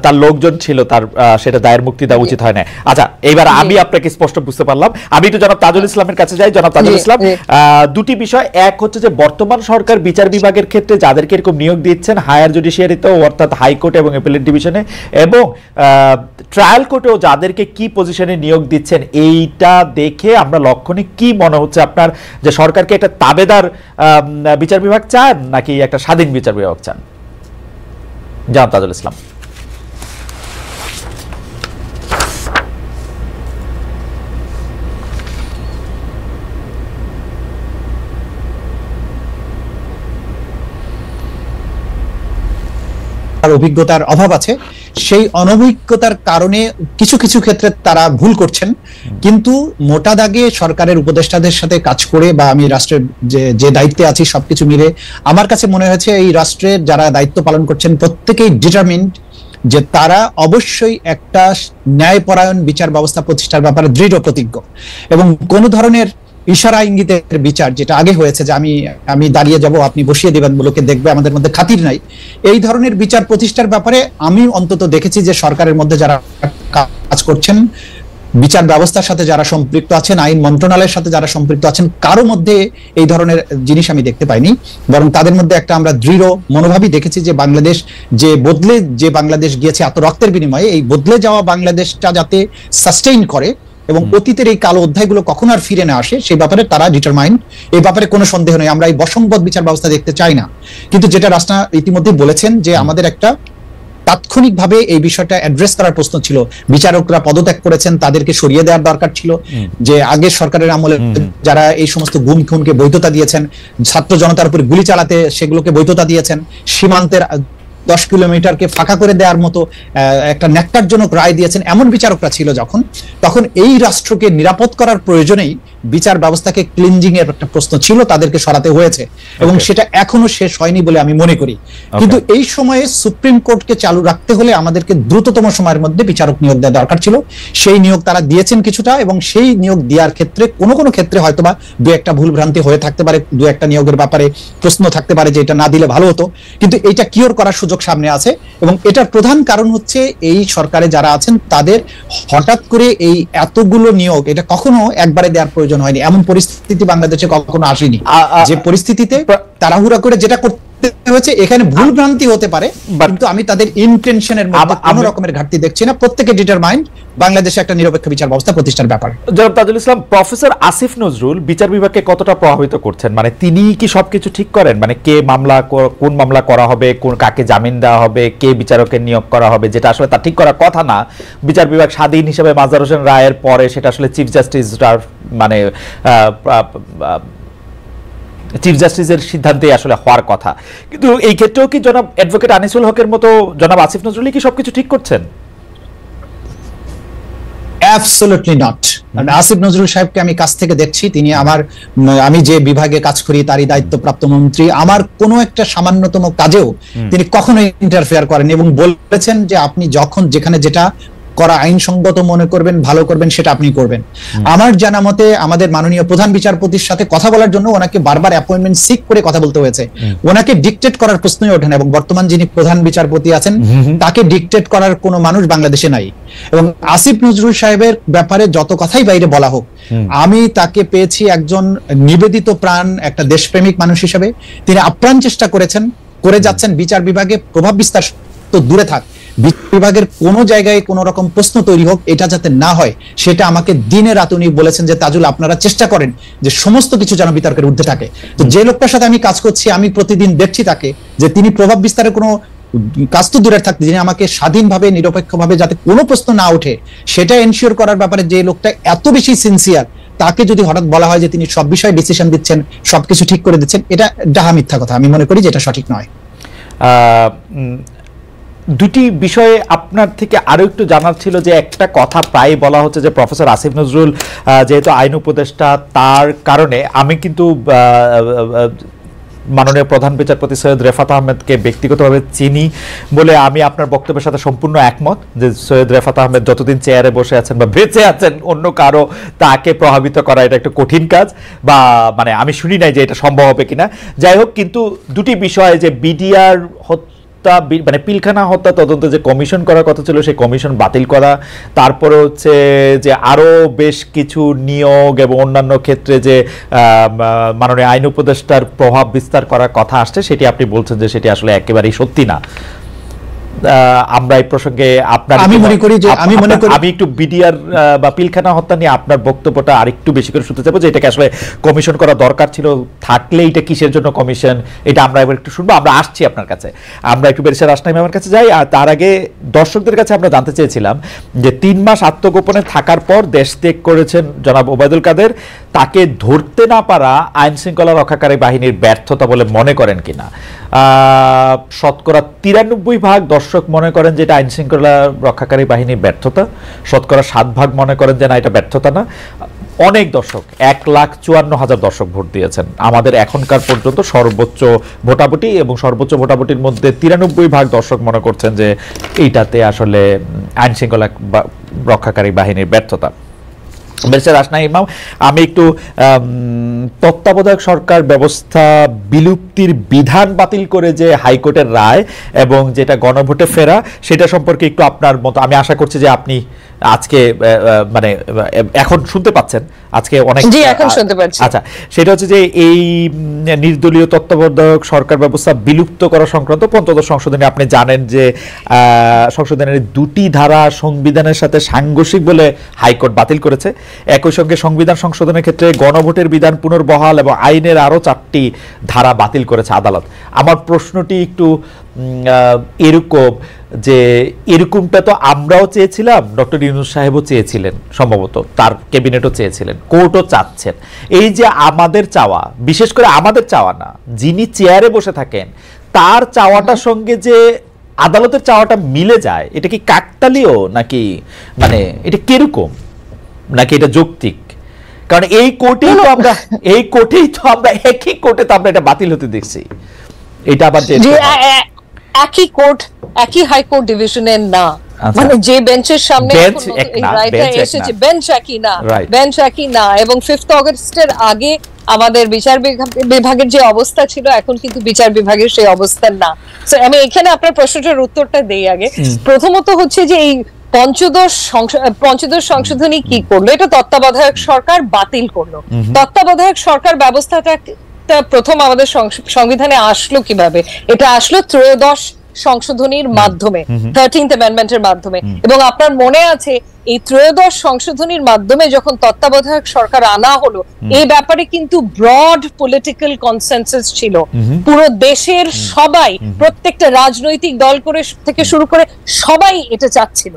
তার লোকজন ছিল, তার সেটা দায়ের মুক্তি দেওয়া উচিত হয় না। আচ্ছা, এবার আমি আপনাকে স্পষ্ট বুঝতে পারলাম। আমি তো জনাব তাজুল ইসলামের কাছে যাই। জনাব তাজুল ইসলাম, দুটি বিষয়, এক হচ্ছে যে বর্তমান সরকার বিচার বিভাগের ক্ষেত্রে যাদেরকে এরকম নিয়োগ দিচ্ছেন হায়ার জুডিশিয়ারিতে, অর্থাৎ হাইকোর্ট এবং অ্যাপিলেট ডিভিশনে, এবং ট্রায়াল কোর্টেও যাদেরকে কি পজিশনে নিয়োগ দিচ্ছেন, এইটা দেখে আমরা লক্ষণে কি মনে হচ্ছে আপনার, যে সরকারকে একটা তাবেদার বিচার বিভাগ চান নাকি একটা স্বাধীন বিচার বিভাগ চান? জনাব তাজুল ইসলাম। অভিজ্ঞতার অভাব আছে, সেই অনভিজ্ঞতার কারণে কিছু কিছু ক্ষেত্রে তারা ভুল করছেন। কিন্তু মোটা দাগে সরকারের উপদেষ্টাদের সাথে কাজ করে বা আমি রাষ্ট্রের যে দায়িত্বে আছি সবকিছু মিলে আমার কাছে মনে হয়েছে এই রাষ্ট্রের যারা দায়িত্ব পালন করছেন প্রত্যেকেই ডিটারমিন্ড যে তারা অবশ্যই একটা ন্যায়পরায়ণ বিচার ব্যবস্থা প্রতিষ্ঠার ব্যাপারে দৃঢ় প্রতিজ্ঞ, এবং কোন ধরনের ইশারা ইঙ্গিতের বিচার যেটা আগে হয়েছে যে আমি দাঁড়িয়ে যাব আপনি বসিয়ে দিবেন, লোকে দেখবে, আমাদের মধ্যে খাতির নাই, এই ধরনের বিচার প্রতিষ্ঠার ব্যাপারে আমি অন্তত দেখেছি যে সরকারের মধ্যে যারা কাজ করছেন, বিচার ব্যবস্থার সাথে যারা সম্পৃক্ত আছেন, আইন মন্ত্রণালয়ের সাথে যারা সম্পৃক্ত আছেন, কারো মধ্যে এই ধরনের জিনিস আমি দেখতে পাইনি। বরং তাদের মধ্যে একটা আমরা দৃঢ় মনোভাবই দেখেছি যে বাংলাদেশ যে বাংলাদেশ গিয়েছে এত রক্তের বিনিময়ে, এই বদলে যাওয়া বাংলাদেশটা যাতে সাস্টেইন করে এবং অতীতের এই কালো অধ্যায়গুলো কখন আর ফিরে না আসে সেই ব্যাপারে তারা ডিটারমাইন্ড। এই ব্যাপারে কোনো সন্দেহ নেই, আমরা এই বসংবদ বিচার ব্যবস্থা দেখতে চাই না। কিন্তু যেটা রাস্তা ইতিমধ্যে বলেছেন যে আমাদের একটা তাৎক্ষণিকভাবে এই বিষয়টা অ্যাড্রেস করার প্রশ্ন ছিল। বিচারকরা পদত্যাগ করেছেন, তাদেরকে সরিয়ে দেওয়ার দরকার ছিল। যে আগের সরকারের আমলে যারা এই সমস্ত গুম খুনকে বৈধতা দিয়েছেন, ছাত্র জনতার উপরে গুলি চালাতে সেগুলোকে বৈধতা দিয়েছেন, সীমান্তের 10 কিলোমিটারকে ফাঁকা করে দেওয়ার মতো একটা ন্যাক্কারজনক রায় দিয়েছেন, এমন বিচারকরা ছিল তখন এই রাষ্ট্রকে নিরাপদ করার প্রয়োজনেই বিচার ব্যবস্থাকে ক্লিনজিং এর একটা প্রশ্ন ছিল, তাদেরকে সরাতে হয়েছে এবং সেটা এখনো শেষ হয়নি বলে আমি মনে করি। কিন্তু এই সময়ে সুপ্রিম কোর্টকে চালু রাখতে হলে আমাদেরকে দ্রুততম সময়ের মধ্যে বিচারক নিয়োগ দেওয়া দরকার ছিল। সেই নিয়োগ তারা দিয়েছেন কিছুটা, এবং সেই নিয়োগ দেওয়ার ক্ষেত্রে কোনো কোনো ক্ষেত্রে হয়তোবা দু একটা ভুল ভ্রান্তি হয়ে থাকতে পারে, দু একটা নিয়োগের ব্যাপারে প্রশ্ন থাকতে পারে যে এটা না দিলে ভালো হতো, কিন্তু এটা কিওর করার সুযোগ সামনে আছে। এবং এটার প্রধান কারণ হচ্ছে এই সরকারে যারা আছেন তাদের হঠাৎ করে এই এতগুলো নিয়োগ এটা কখনো একবারে দেওয়ার প্রয়োজন হয়নি। এমন পরিস্থিতি বাংলাদেশে কখনো আসেনি যে পরিস্থিতিতে তাড়াহুড়া করে যেটা করতে হয়েছে। এখানে ভুল ভ্রান্তি হতে পারে, কিন্তু আমি তাদের ইন্টেনশনের মধ্যে কোনো রকমের ঘাটতি দেখছি না। প্রত্যেকে ডিটারমাইন্ড বাংলাদেশে একটা নিরপেক্ষ বিচার ব্যবস্থা প্রতিষ্ঠার ব্যাপার। জনাব তাজুল ইসলাম, প্রফেসর আসিফ নজরুল বিচার বিভাগকে কতটা প্রভাবিত করছেন? মানে তিনি কি সবকিছু ঠিক করেন? মানে কোন মামলা করা হবে, কাকে জামিন দেওয়া হবে, কে বিচারকের নিয়োগ করা হবে, যেটা আসলে তা ঠিক করার কথা না। বিচার বিভাগ স্বাধীন হিসেবে মাজার হোসেন রায়ের পরে সেটা আসলে চিফ জাস্টিসের সিদ্ধান্তে আসলে হওয়ার কথা। কিন্তু এই ক্ষেত্রেও কি জনাব অ্যাডভোকেট আনিসুল হকের মতো জনাব আসিফ নজরুল কি সবকিছু ঠিক করছেন? Absolutely not. আসিফ নজরুল সাহেবকে আমি কাছ থেকে দেখছি, তিনি আমি যে বিভাগে কাজ করি তারই দায়িত্বপ্রাপ্ত মন্ত্রী। আমার কোনো একটা সামান্যতম কাজেও তিনি কখনোই ইন্টারফেয়ার করেন এবং বলেছেন যে আপনি যখন যেখানে যেটা করা আইনসঙ্গত মনে করবেন, ভালো করবেন, সেটা আপনি করবেন। আমার জানা মতে আমাদের মাননীয় প্রধান বিচারপতির সাথে কথা বলার জন্য ওনাকে বারবার অ্যাপয়েন্টমেন্ট সিক করে কথা বলতে হয়েছে। ওনাকে ডিকটেট করার প্রশ্নই ওঠে না, এবং বর্তমান যিনি প্রধান বিচারপতি আছেন তাকে ডিকটেট করার কোনো মানুষ বাংলাদেশে নাই। এবং আসিফ নজরুল সাহেবের ব্যাপারে যত কথাই বাইরে বলা হোক, আমি তাকে পেয়েছি একজন নিবেদিত প্রাণ, একটা দেশপ্রেমিক মানুষ হিসেবে। তিনি আপ্রাণ চেষ্টা করে যাচ্ছেন বিচার বিভাগে প্রভাব বিস্তার তো দূরে থাক, বিভাগের কোন জায়গায় কোন রকম প্রশ্ন তৈরি হোক, এটা যাতে না হয় সেটা আমাকে দিনে রাত উনি বলেছেন যে তাজুল আপনারা চেষ্টা করেন যে সমস্ত কিছু যেন বিতর্কের ঊর্ধ্বে থাকে। তো যে লোকটার সাথে আমি কাজ করছি, আমি প্রতিদিন দেখছি তাকে যে তিনি প্রভাব বিস্তারের কোনো কাজ তো দূরে থাকতে, যিনি আমাকে স্বাধীনভাবে নিরপেক্ষভাবে যাতে কোনো প্রশ্ন না ওঠে সেটা এনশিওর করার ব্যাপারে যে লোকটা এত বেশি সিনসিয়ার, তাকে যদি হঠাৎ বলা হয় যে তিনি সব বিষয়ে ডিসিশন দিচ্ছেন, সবকিছু ঠিক করে দিচ্ছেন, এটা ডাহা মিথ্যা কথা। আমি মনে করি যে এটা সঠিক নয়। দুটি বিষয়ে আপনার থেকে আরো একটু জানার ছিল যে একটা কথা প্রায় বলা হচ্ছে যে প্রফেসর আসিফ নজরুল যেহেতু আইন উপদেষ্টা, তার কারণে আমি কিন্তু মাননীয় প্রধান বিচারপতি সৈয়দ রেফাত আহমেদকে ব্যক্তিগতভাবে চিনি বলে আমি আপনার বক্তব্যের সাথে সম্পূর্ণ একমত যে সৈয়দ রেফাত আহমেদ যতদিন চেয়ারে বসে আছেন বা বেঁচে আছেন, অন্য কারো তাকে প্রভাবিত করা এটা একটা কঠিন কাজ, বা মানে আমি শুনি নাই যে এটা সম্ভব হবে কিনা। যাই হোক, কিন্তু দুটি বিষয়, যে বিডিআর মানে পিলখানা হত্যা তদন্তে যে কমিশন করার কথা ছিল সেই কমিশন বাতিল করা, তারপরে হচ্ছে যে আরো বেশ কিছু নিয়োগ এবং অন্যান্য ক্ষেত্রে যে মাননীয় আইন উপদেষ্টার প্রভাব বিস্তার করার কথা আসছে, সেটি আপনি বলছেন যে সেটি আসলে একেবারেই সত্যি না। আমরা এই প্রসঙ্গে আমি একটু বিডিআর বা পিলখানা হত্যা নিয়ে আপনার বক্তব্যটা আরেকটু বেশি করে শুনতে চাইবো, যে এটাকে আসলে কমিশন করা দরকার ছিল, থাকলে এটা কিসের জন্য কমিশন, এটা আমরা এবার একটু শুনবো। আমরা আসছি আপনার কাছে, আমরা একটু ব্যারিস্টার রাসনাইম আমার কাছে যাই। আর তার আগে দর্শকদের কাছে আমরা জানতে চেয়েছিলাম যে 3 মাস আত্মগোপনে থাকার পর দেশ ত্যাগ করেছেন জনাব ওবায়দুল কাদের, তাকে ধরতে না পারা আইন শৃঙ্খলা রক্ষাকারী বাহিনীর ব্যর্থতা বলে মনে করেন কিনা? শতকরা 93% দর্শক মনে করেন যে এটা আইন শৃঙ্খলা রক্ষাকারী বাহিনীর ব্যর্থতা, শতকরা 7% মনে করেন যে না, এটা ব্যর্থতা না। অনেক দর্শক, 1,54,000 দর্শক ভোট দিয়েছেন আমাদের এখনকার পর্যন্ত সর্বোচ্চ ভোটাভুটি, এবং সর্বোচ্চ ভোটাভুটির মধ্যে 93% দর্শক মনে করছেন যে এইটাতে আসলে আইন শৃঙ্খলা রক্ষাকারী বাহিনীর ব্যর্থতা। ব্যারিস্টার রাসনাইম ইমাম, আমি একটু তত্ত্বাবধায়ক সরকার ব্যবস্থা বিলুপ্তির বিধান বাতিল করে যে হাইকোর্টের রায় এবং যেটা গণভোটে ফেরা, সেটা সম্পর্কে একটু আপনার মত, আমি আশা করছি যে আপনি আজকে মানে এখন শুনতে পাচ্ছেন, আজকে অনেক এখন শুনতে পাচ্ছি। আচ্ছা, সেটা হচ্ছে যে এই নির্দলীয় তত্ত্বাবধায়ক সরকার ব্যবস্থা বিলুপ্ত করা সংক্রান্ত পঞ্চদশ সংশোধনী, আপনি জানেন যে সংশোধনের 2টি ধারা সংবিধানের সাথে সাংঘর্ষিক বলে হাইকোর্ট বাতিল করেছে। একই সঙ্গে সংবিধান সংশোধনের ক্ষেত্রে গণভোটের বিধান পুনর্বহাল এবং আইনের আরো 4টি ধারা বাতিল করেছে আদালত। আমার প্রশ্নটি একটু এরকম যে এরকমটা তো আমরাও চেয়েছিলাম, ডক্টর ইউনূস সাহেবও চেয়েছিলেন, সম্ভবত তার ক্যাবিনেটও চেয়েছিলেন, কোর্টও চাচ্ছেন। এই যে আমাদের চাওয়া, বিশেষ করে আমাদের চাওয়া না, যিনি চেয়ারে বসে থাকেন তার চাওয়াটার সঙ্গে যে আদালতের চাওয়াটা মিলে যায়, এটা কি কাকতালীয় নাকি মানে এটা কিরকম, নাকি এটা যৌক্তিক? কারণ এই কোর্টেই তো আমরা একই কোর্টে তো আমরা এটা বাতিল হতে দেখছি। এটা আবার যে একই কোর্ট, একই হাইকোর্ট ডিভিশনের না, মানে যে বেঞ্চের সামনে এসেছে বেঞ্চ একই না, বেঞ্চ একই না। এবং 5th অগস্টের আগে আমাদের বিচার বিভাগের যে অবস্থা ছিল, এখন কিন্তু বিচার বিভাগের সেই অবস্থা না। সো আমি এখানে আপনার প্রশ্নটার উত্তরটা দেই আগে। প্রথমত হচ্ছে যে এই পঞ্চদশ সংশোধনী কি করলো, এটা তত্ত্বাবধায়ক সরকার বাতিল করলো। তত্ত্বাবধায়ক সরকার ব্যবস্থাটা প্রথম আমাদের সংবিধানে আসলো কিভাবে? এটা আসলো ত্রয়োদশ সংশোধনীর মাধ্যমে, 13th অ্যামেন্ডমেন্টের মাধ্যমে। এবং আপনার মনে আছে এই ত্রয়োদশ সংশোধনীর মাধ্যমে যখন তত্ত্বাবধায়ক সরকার আনা হলো, এই ব্যাপারে কিন্তু ব্রড পলিটিক্যাল কনসেনসাস ছিল। পুরো দেশের সবাই, প্রত্যেকটা রাজনৈতিক দল থেকে শুরু করে সবাই এটা চাচ্ছিল।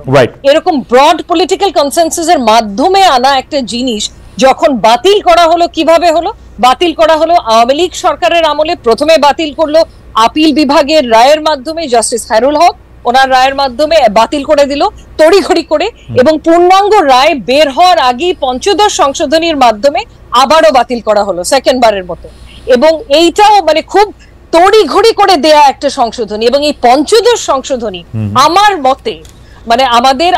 এরকম ব্রড পলিটিক্যাল কনসেনসাসের মাধ্যমে আনা একটা জিনিস যখন বাতিল করা হলো, কিভাবে হলো? বাতিল করা হলো আওয়ামী লীগ সরকারের আমলে। প্রথমে বাতিল করলো আপিল বিভাগের রায়ের মাধ্যমে, জাস্টিস খায়রুল হক ওনার রায়ের মাধ্যমে বাতিল করে দিল তড়িঘড়ি করে, এবং পূর্ণাঙ্গ রায় বের হওয়ার আগেই পঞ্চদশ সংশোধনীর মাধ্যমে আবারও বাতিল করা হলো সেকেন্ড বারের মতো। এবং এইটাও মানে খুব তড়িঘড়ি করে দেয়া একটা সংশোধনী। এবং এই পঞ্চদশ সংশোধনী আমার মতে মানে আমাদের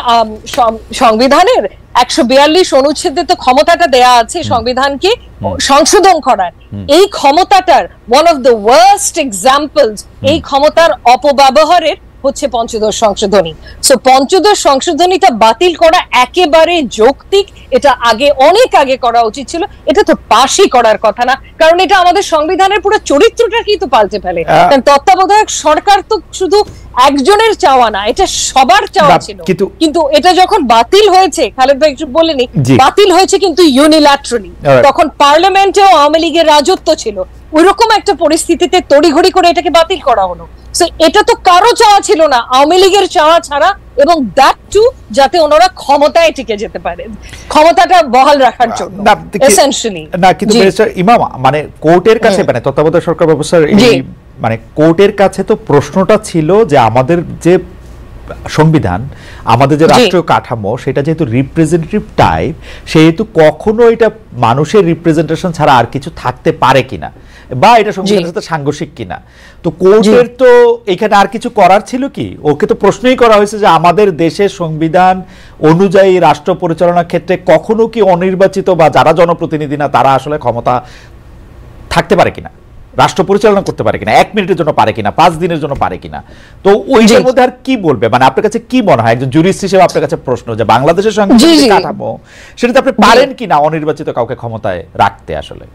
সংবিধানের 142 অনুচ্ছেদে তো ক্ষমতাটা দেয়া আছে সংবিধানকে সংশোধন করার। এই ক্ষমতাটার one of the worst examples, এই ক্ষমতার অপব্যবহারের হচ্ছে পঞ্চদশ সংশোধনী। সো পঞ্চদশ সংশোধনীটা বাতিল করা একেবারে যৌক্তিক। এটা আগে, অনেক আগে করা উচিত ছিল। এটা তো পাশই করার কথা না, কারণ এটা আমাদের সংবিধানের পুরো চরিত্রটাকেই তো পাল্টে ফেলে। কারণ তত্ত্বাবধায়ক সরকার তো শুধু একজনের চাওয়া না, এটা সবার চাওয়া ছিল। কিন্তু এটা যখন বাতিল হয়েছে, খালেদ ভাই একটু বলেনি, বাতিল হয়েছে কিন্তু ইউনিল্যাটারালি। তখন পার্লামেন্টেও আওয়ামী লীগের রাজত্ব ছিল, ওইরকম একটা পরিস্থিতিতে তড়িঘড়ি করে এটাকে বাতিল করা হলো। এটা তো কারো চাওয়া ছিল না, আওয়ামী লীগের চাওয়া ছাড়া, এবং দ্যাট টু যাতে ওনারা ক্ষমতায় টিকে যেতে পারে, ক্ষমতাটা বহাল রাখার জন্য এসেনশিয়ালি। না কিন্তু মিস্টার ইমাম, মানে কোর্টের কাছে, মানে তত্ত্বাবধায়ক সরকার ব্যবস্থার মানে কোর্টের কাছে তো প্রশ্নটা ছিল যে আমাদের যে সংবিধান, আমাদের যে রাষ্ট্রীয় কাঠামো, সেটা যেহেতু রিপ্রেজেন্টেটিভ টাইপ, সেহেতু কখনো এটা মানুষের রিপ্রেজেন্টেশন ছাড়া আর কিছু থাকতে পারে কিনা, বা এটা সংবিধানের সাথে সাংঘর্ষিক কিনা। তো কোর্টের তো এখানে আর কিছু করার ছিল কি? ওকে তো প্রশ্নই করা হয়েছে যে আমাদের দেশের সংবিধান অনুযায়ী রাষ্ট্র পরিচালনার ক্ষেত্রে কখনো কি অনির্বাচিত বা যারা জনপ্রতিনিধি না তারা আসলে ক্ষমতা থাকতে পারে কিনা, রাষ্ট্র পরিচালনা করতে পারে কিনা, 1 মিনিটের জন্য পারে কিনা, 5 দিনের জন্য পারে কিনা। তো ওইটার মধ্যে আর কি বলবে, মানে আপনার কাছে কি মনে হয় একজন জুরিস্ট হিসেবে আপনার কাছে প্রশ্ন যে বাংলাদেশের সাংবিধানিক কাঠামো, সেটাতে আপনি পারেন কিনা অনির্বাচিত কাউকে ক্ষমতায় রাখতে? আসলে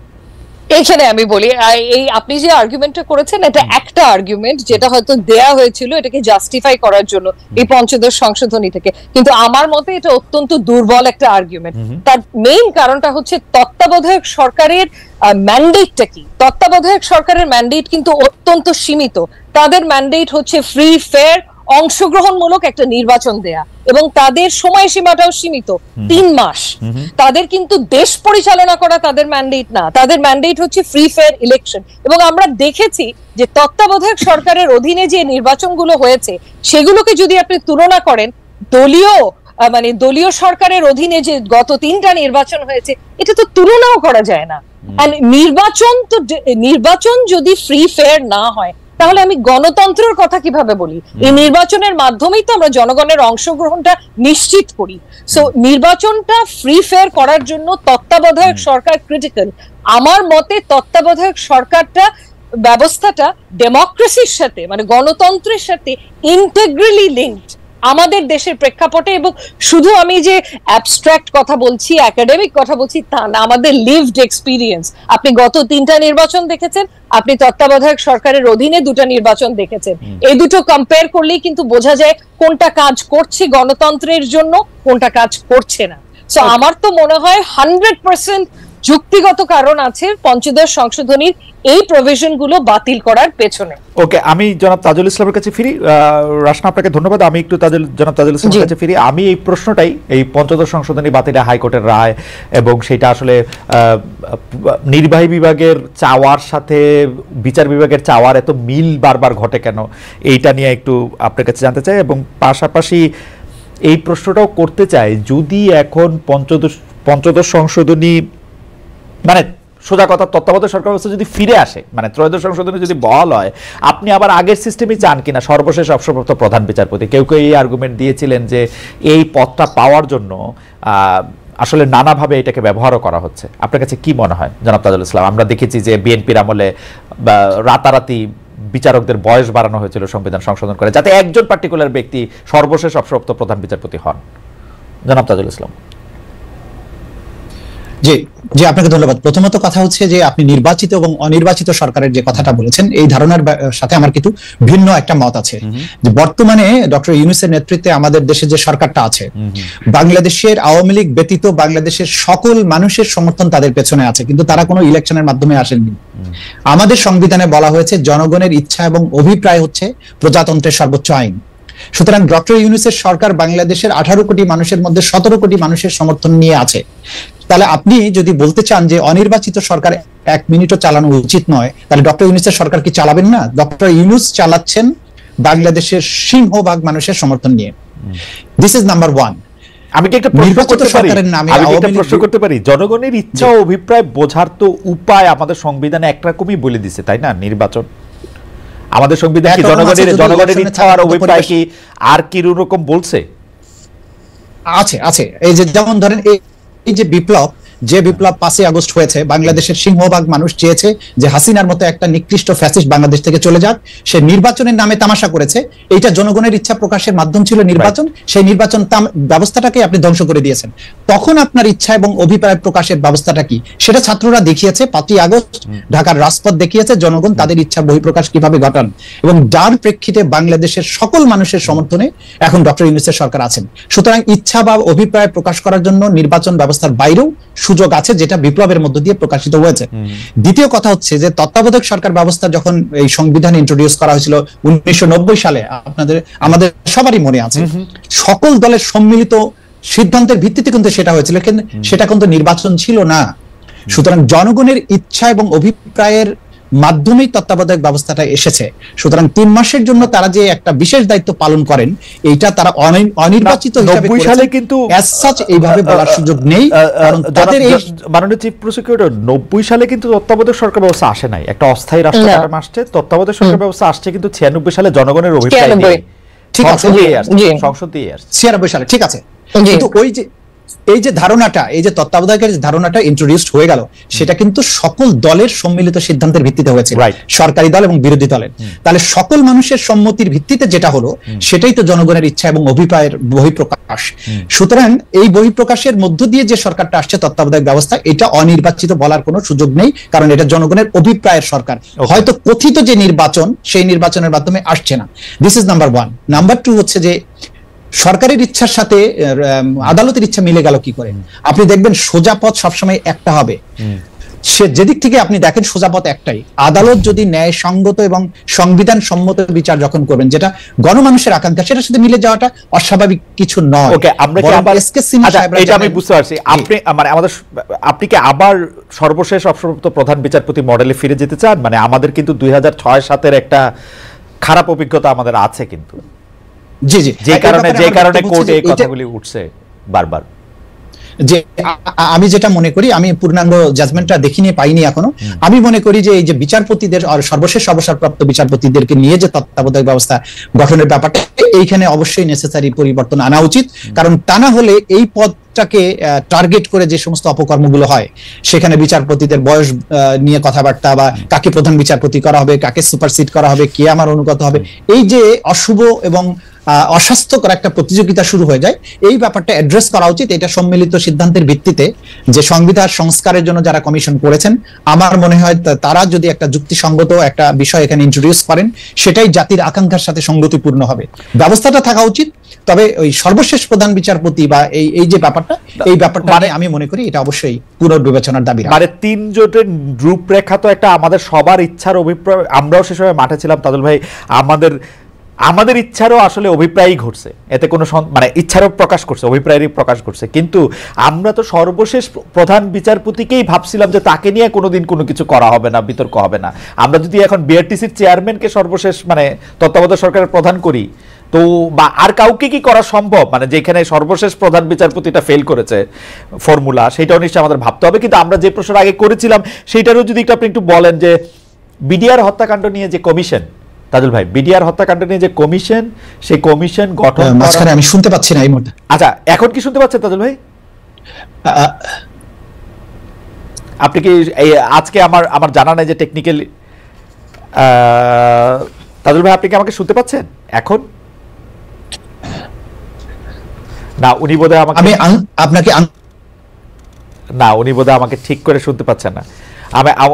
এইখানে আমি বলি, এই আপনি যে আর্গুমেন্টটা করেছেন, এটা একটা আর্গুমেন্ট যেটা হয়তো দেয়া হয়েছিল এটাকে জাস্টিফাই করার জন্য এই পঞ্চদশ সংশোধনী থেকে, কিন্তু আমার মতে এটা অত্যন্ত দুর্বল একটা আর্গুমেন্ট। তার মেইন কারণটা হচ্ছে তত্ত্বাবধায়ক সরকারের ম্যান্ডেটটা কি? তত্ত্বাবধায়ক সরকারের ম্যান্ডেট কিন্তু অত্যন্ত সীমিত। তাদের ম্যান্ডেট হচ্ছে ফ্রি, ফেয়ার, অংশগ্রহণমূলক একটা নির্বাচন দেয়া, এবং তাদের সময়সীমাটাও সীমিত, 3 মাস। তাদের কিন্তু দেশ পরিচালনা করা তাদের ম্যান্ডেট না, তাদের ম্যান্ডেট হচ্ছে ফ্রি, ফেয়ার ইলেকশন। এবং আমরা দেখেছি যে তত্ত্বাবধায়ক সরকারের অধীনে যে নির্বাচনগুলো হয়েছে, সেগুলোকে যদি আপনি তুলনা করেন দলীয় সরকারের অধীনে যে গত 3টা নির্বাচন হয়েছে, এটা তো তুলনাও করা যায় না। নির্বাচন যদি ফ্রি, ফেয়ার না হয়, তাহলে আমি গণতন্ত্রের কথা কিভাবে বলি? এই নির্বাচনের মাধ্যমেই তো আমরা জনগণের অংশগ্রহণটা নিশ্চিত করি। সো নির্বাচনটা ফ্রি, ফেয়ার করার জন্য তত্ত্বাবধায়ক সরকার ক্রিটিক্যাল। আমার মতে তত্ত্বাবধায়ক সরকারটা, ব্যবস্থাটা ডেমোক্রেসির সাথে, মানে গণতন্ত্রের সাথে ইন্টিগ্রালি লিঙ্কড আমাদের দেশের প্রেক্ষাপটে। এবং শুধু আমি যে অ্যাবস্ট্রাক্ট কথা বলছি, একাডেমিক কথা বলছি তা না, আমাদের লিভড এক্সপিরিয়েন্স। আপনি গত 3টা নির্বাচন দেখেছেন, আপনি তত্ত্বাবধায়ক সরকারের অধীনে 2টা নির্বাচন দেখেছেন। এই দুটো কম্পেয়ার করলেই কিন্তু বোঝা যায় কোনটা কাজ করছে গণতন্ত্রের জন্য, কোনটা কাজ করছে না। সো আমার তো মনে হয় 100% যুক্তিগত কারণ আছে পঞ্চদশ সংশোধনীর এই প্রভিশন গুলো বাতিল করার পেছনে। ওকে, আমি জনাব তাজুল ইসলামের কাছে ফিরি। রাশনা, আপনাকে ধন্যবাদ। আমি একটু জনাব তাজুল ইসলামের কাছে ফিরি। আমি এই প্রশ্নটাই, এই পঞ্চদশ সংশোধনী বাতিলে হাইকোর্টের রায় এবং সেটা আসলে নির্বাহী বিভাগের চাওয়ার সাথে বিচার বিভাগের চাওয়ার এত মিল বারবার ঘটে কেন, এইটা নিয়ে একটু আপনার কাছে জানতে চাই। এবং পাশাপাশি এই প্রশ্নটাও করতে চাই, যদি এখন পঞ্চদশ সংশোধনী মানে সোজা কথা তত্ত্বাবধায়ক সরকার ব্যবস্থা যদি ফিরে আসে, মানে ত্রয়োদশ সংশোধনী যদি বহাল হয়, আপনি আবার আগের সিস্টেমই চান কিনা, সর্বশেষ অবসরপ্রাপ্ত প্রধান বিচারপতি? কেউ কেউ এই আর্গুমেন্ট দিয়েছিলেন যে এই পদটা পাওয়ার জন্য আসলে নানাভাবে এটাকে ব্যবহারও করা হচ্ছে। আপনার কাছে কি মনে হয় জনাব তাজুল ইসলাম? আমরা দেখেছি যে বিএনপির আমলে রাতারাতি বিচারকদের বয়স বাড়ানো হয়েছিল সংবিধান সংশোধন করে, যাতে একজন পার্টিকুলার ব্যক্তি সর্বশেষ অবসরপ্রাপ্ত প্রধান বিচারপতি হন। জনাব তাজুল ইসলাম। জি জি, আপনাকে ধন্যবাদ। প্রথমত কথা হচ্ছে যে আপনি নির্বাচিত এবং অনির্বাচিত সরকারের যে কথাটা বলেছেন, এই ধারণার সাথে আমার কিন্তু ভিন্ন একটা মত আছে। যে বর্তমানে ডক্টর ইউনূসের নেতৃত্বে আমাদের দেশে যে সরকারটা আছে, বাংলাদেশের আওয়ামী লীগ ব্যতীত বাংলাদেশের সকল মানুষের সমর্থন তাদের পেছনে আছে, কিন্তু তারা কোনো ইলেকশনের মাধ্যমে আসেননি। আমাদের সংবিধানে বলা হয়েছে জনগণের ইচ্ছা এবং অভিপ্রায় হচ্ছে প্রজাতন্ত্রের সর্বোচ্চ আইন। সুতরাং ডক্টর ইউনূসের সরকার বাংলাদেশের 18 কোটি মানুষের মধ্যে 17 কোটি মানুষের সমর্থন নিয়ে আছে। তাহলে আপনি যদি বলতে চান যে অনির্বাচিত সরকার 1 মিনিটও চালানো উচিত নয়, তাহলে ডক্টর ইউনূসের সরকার কি চালাবেন না? ডক্টর ইউনূস চালাচ্ছেন বাংলাদেশের সিংহভাগ মানুষের সমর্থন নিয়ে। This is number 1। আমি কি একটা প্রশ্ন করতে পারি? জনগণের ইচ্ছা ও অভিপ্রায় বোঝার তো উপায় আমাদের সংবিধানে একরকমই বলে দিছে, তাই না? নির্বাচন আমাদের সংবিধান কি জনগণের ইচ্ছা আর অভিপ্রায় কি আর কি রকম বলছে? আছে আছে। এই যে যেমন ধরেন এই যে বিপ্লব, যে বিপ্লব 5ই আগস্ট হয়েছে, বাংলাদেশের সিংহভাগ মানুষ চেয়েছে যে হাসিনার মতো একটা নিকৃষ্ট ফ্যাসিস্ট বাংলাদেশ থেকে চলে যাক। সে নির্বাচনের নামে তামাশা করেছে। এইটা জনগণের ইচ্ছা প্রকাশের মাধ্যম ছিল নির্বাচন। সেই নির্বাচন ব্যবস্থাটাকে আপনি ধ্বংস করে দিয়েছেন। তখন আপনার ইচ্ছা এবং অভিপ্রায় প্রকাশের ব্যবস্থাটা কি, সেটা ছাত্ররা দেখিয়েছে। 5ই আগস্ট ঢাকার রাজপথ দেখিয়েছে জনগণ তাদের ইচ্ছার বহিঃপ্রকাশ কিভাবে ঘটান, এবং যার প্রেক্ষিতে বাংলাদেশের সকল মানুষের সমর্থনে এখন ডক্টর ইউনূসের সরকার আছেন। সুতরাং ইচ্ছা বা অভিপ্রায় প্রকাশ করার জন্য নির্বাচন ব্যবস্থার বাইরেও সুযোগ আছে, যেটা বিপ্লবের মধ্য দিয়ে প্রকাশিত হয়েছে। দ্বিতীয় কথা হচ্ছে যে তত্ত্বাবধায়ক সরকার ব্যবস্থা যখন এই সংবিধান ইন্ট্রোডিউস করা হয়েছিল 1990 সালে, আমাদের সবারই মনে আছে, সকল দলের সম্মিলিত সিদ্ধান্তের ভিত্তিতে কিন্তু সেটা হয়েছিল, কিন্তু সেটা কিন্তু নির্বাচন ছিল না। সুতরাং জনগণের ইচ্ছা এবং অভিপ্রায়ের মাধ্যমেই তত্ত্বাবধায়ক ব্যবস্থাটা এসেছে। সুতরাং 3 মাসের জন্য তারা যে একটা বিশেষ দায়িত্ব পালন করেন, এইটা তারা অনির্বাচিত হিসেবে 90 সালে কিন্তু অ্যাজ সাচ এইভাবে বলার সুযোগ নেই। কারণ তাদের এই মাননীয় চিফ প্রসিকিউটর 90 সালে কিন্তু তত্ত্বাবধায়ক সরকার ব্যবস্থা আসে নাই, একটা অস্থায়ী রাষ্ট্র কাঠামো আসছে। তত্ত্বাবধায়ক সরকার ব্যবস্থা আসছে কিন্তু 96 সালে জনগণের অভিপ্রায় নিয়ে, ঠিক আছে, সংসদ দিয়ে আসছে 96 সালে, ঠিক আছে। কিন্তু এই যে ধারণাটা, এই যে তত্ত্বাবধায়কের ধারণাটা ইন্ট্রোডিউসড হয়ে গেল, সেটা কিন্তু সকল দলের সম্মিলিত সিদ্ধান্তের ভিত্তিতে হয়েছে, সরকারি দল এবং বিরোধী দলের। তাহলে সকল মানুষের সম্মতির ভিত্তিতে যেটা হলো, সেটাই তো জনগণের ইচ্ছা এবং অভিপ্রায়ের বহিঃপ্রকাশ। সুতরাং এই বহিঃপ্রকাশের মধ্য দিয়ে যে সরকারটা আসছে তত্ত্বাবধায়ক ব্যবস্থা, এটা অনির্বাচিত বলার কোনো সুযোগ নেই, কারণ এটা জনগণের অভিপ্রায়ের সরকার। হয়তো কথিত যে নির্বাচন, সেই নির্বাচনের মাধ্যমে আসছে না। This is number 1। নাম্বার 2 হচ্ছে যে সরকারের ইচ্ছার সাথে আদালতের ইচ্ছা মিলে গেল কি করে? আপনি দেখবেন সোজা পথ সবসময় একটা হবে। সে যেদিক থেকে আপনি দেখেন সোজা পথ একটাই। আদালত যদি ন্যায়সঙ্গত এবং সংবিধান সম্মত বিচার যখন করবেন, যেটা গণমানুষের আকাঙ্ক্ষা, সেটার সাথে মিলে যাওয়াটা অস্বাভাবিক কিছু নয়। ওকে, আমরা কি আবার এটা আমি বুঝতে পারছি, আপনি মানে আপনি কি আবার সর্বশেষ অবসরপ্রাপ্ত প্রধান বিচারপতি মডেলে ফিরে যেতে চান? মানে আমাদের কিন্তু 2006-07 একটা খারাপ অভিজ্ঞতা আমাদের আছে কিন্তু, জি জি, যে কারণে কোর্টে এই কথাগুলি উঠছে বারবার। যে আমি যেটা মনে করি, আমি পূর্ণাঙ্গ জাজমেন্টটা দেখিনি, পাইনি এখনো। আমি মনে করি যে এই যে বিচারপতিদের আর সর্বশেষ অবসরপ্রাপ্ত বিচারপতিদেরকে নিয়ে যে তত্ত্বাবধায়ক ব্যবস্থা গঠনের ব্যাপারটা, এইখানে অবশ্যই নেসেসারি পরিবর্তন আনা উচিত। কারণ তা না হলে এই পদটাকে টার্গেট করে যে সমস্ত অপকর্মগুলো হয়, সেখানে বিচারপতিদের বয়স নিয়ে কথাবার্তা, বা কাকে প্রধান বিচারপতি করা হবে, কাকে সুপারসিড করা হবে, কে আমার অনুগত হবে, এই যে অশুভ এবং অস্বাস্থ্যকর একটা প্রতিযোগিতা শুরু হয়ে যায়, এই ব্যাপারটা অ্যাড্রেস করা উচিত। এটা সম্মিলিত সিদ্ধান্তের ভিত্তিতে যে সংবিধান সংস্কারের জন্য যারা কমিশন করেছেন, আমার মনে হয় তারা যদি একটা যুক্তিসঙ্গত একটা বিষয় এখানে ইন্ট্রোডিউস করেন, সেটাই জাতির আকাঙ্ক্ষার সাথে সঙ্গতিপূর্ণ হবে। ব্যবস্থাটা থাকা উচিত তবে ওই সর্বশেষ প্রধান বিচারপতি বা এই যে ব্যাপারটা, এই ব্যাপারটা মানে আমি মনে করি এটা অবশ্যই পুনর্বিবেচনার দাবি রাখে। মানে 3 জোটের রূপরেখা তো একটা আমাদের সবার ইচ্ছার অভিপ্রায়, আমরাও সে সময় মাঠে ছিলাম তাজুল ভাই, আমাদের ইচ্ছারও আসলে অভিপ্রায়ই ঘটছে, এতে কোনো মানে ইচ্ছারও প্রকাশ করছে, অভিপ্রায়েরই প্রকাশ করছে, কিন্তু আমরা তো সর্বশেষ প্রধান বিচারপতিকেই ভাবছিলাম যে তাকে নিয়ে কোনোদিন কোনো কিছু করা হবে না, বিতর্ক হবে না। আমরা যদি এখন বিআরটিসির চেয়ারম্যানকে সর্বশেষ মানে তত্ত্বাবধায়ক সরকারের প্রধান করি, তো বা আর কাউকে কি করা সম্ভব, মানে যেখানে সর্বশেষ প্রধান বিচারপতিটা ফেল করেছে ফর্মুলা, সেটাও নিশ্চয়ই আমাদের ভাবতে হবে। কিন্তু আমরা যে প্রশ্ন আগে করেছিলাম সেইটারও যদি আপনি একটু বলেন যে বিডিআর হত্যাকাণ্ড নিয়ে যে কমিশন, তাজুল ভাই, বিডিআর হত্যাকাণ্ড নিয়ে যে কমিশন, সেই কমিশন গঠন, মাঝখানে আমি শুনতে পাচ্ছি না এই মুহূর্তে। আচ্ছা, এখন কি শুনতে পাচ্ছেন তাজুল ভাই? আপনি কি আজকে আমার জানা নাই যে টেকনিক্যাল, তাজুল ভাই আপনি কি আমাকে শুনতে পাচ্ছেন এখন? না, উনি বোধহয় আমাকে উনি বোধহয় আমাকে ঠিক করে শুনতে পাচ্ছেন না,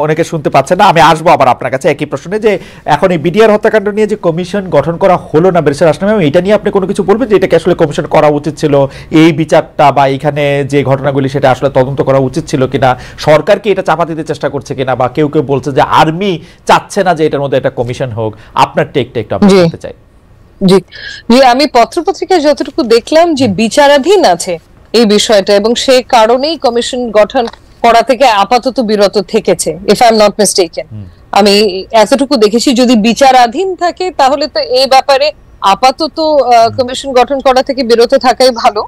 অনেকে শুনতে পাচ্ছেন না। আমি আসবো আবার আপনার কাছে একই প্রশ্নে, যে এখন এই বিডিআর হত্যাকাণ্ড নিয়ে যে কমিশন গঠন করা হলো না ব্যারিস্টার আসলাম, এটা নিয়ে আপনি কোনো কিছু বলবেন যে এটাকে আসলে কমিশন করা উচিত ছিল, এই বিচারটা বা এখানে যে ঘটনাগুলি সেটা আসলে তদন্ত করা উচিত ছিল কিনা, সরকার কি এটা চাপা দিতে চেষ্টা করছে কিনা, বা কেউ কেউ বলছে যে আর্মি চাচ্ছে না যে এটার মধ্যে একটা কমিশন হোক? আপনার টেকটা একটু আমি জানতে চাই। জি, আমি পত্রপত্রিকায় যতটুকু দেখলাম যে বিচারাধীন আছে এই বিষয়টা, এবং সেই কারণেই কমিশন গঠন করা থেকে আপাতত বিরত থেকেছে, if I am not mistaken. আমি এতটুকু দেখেছি, যদি বিচারাধীন থাকে তাহলে তো এই ব্যাপারে আপাতত কমিশন গঠন করা থেকে বিরত থাকাই ভালো।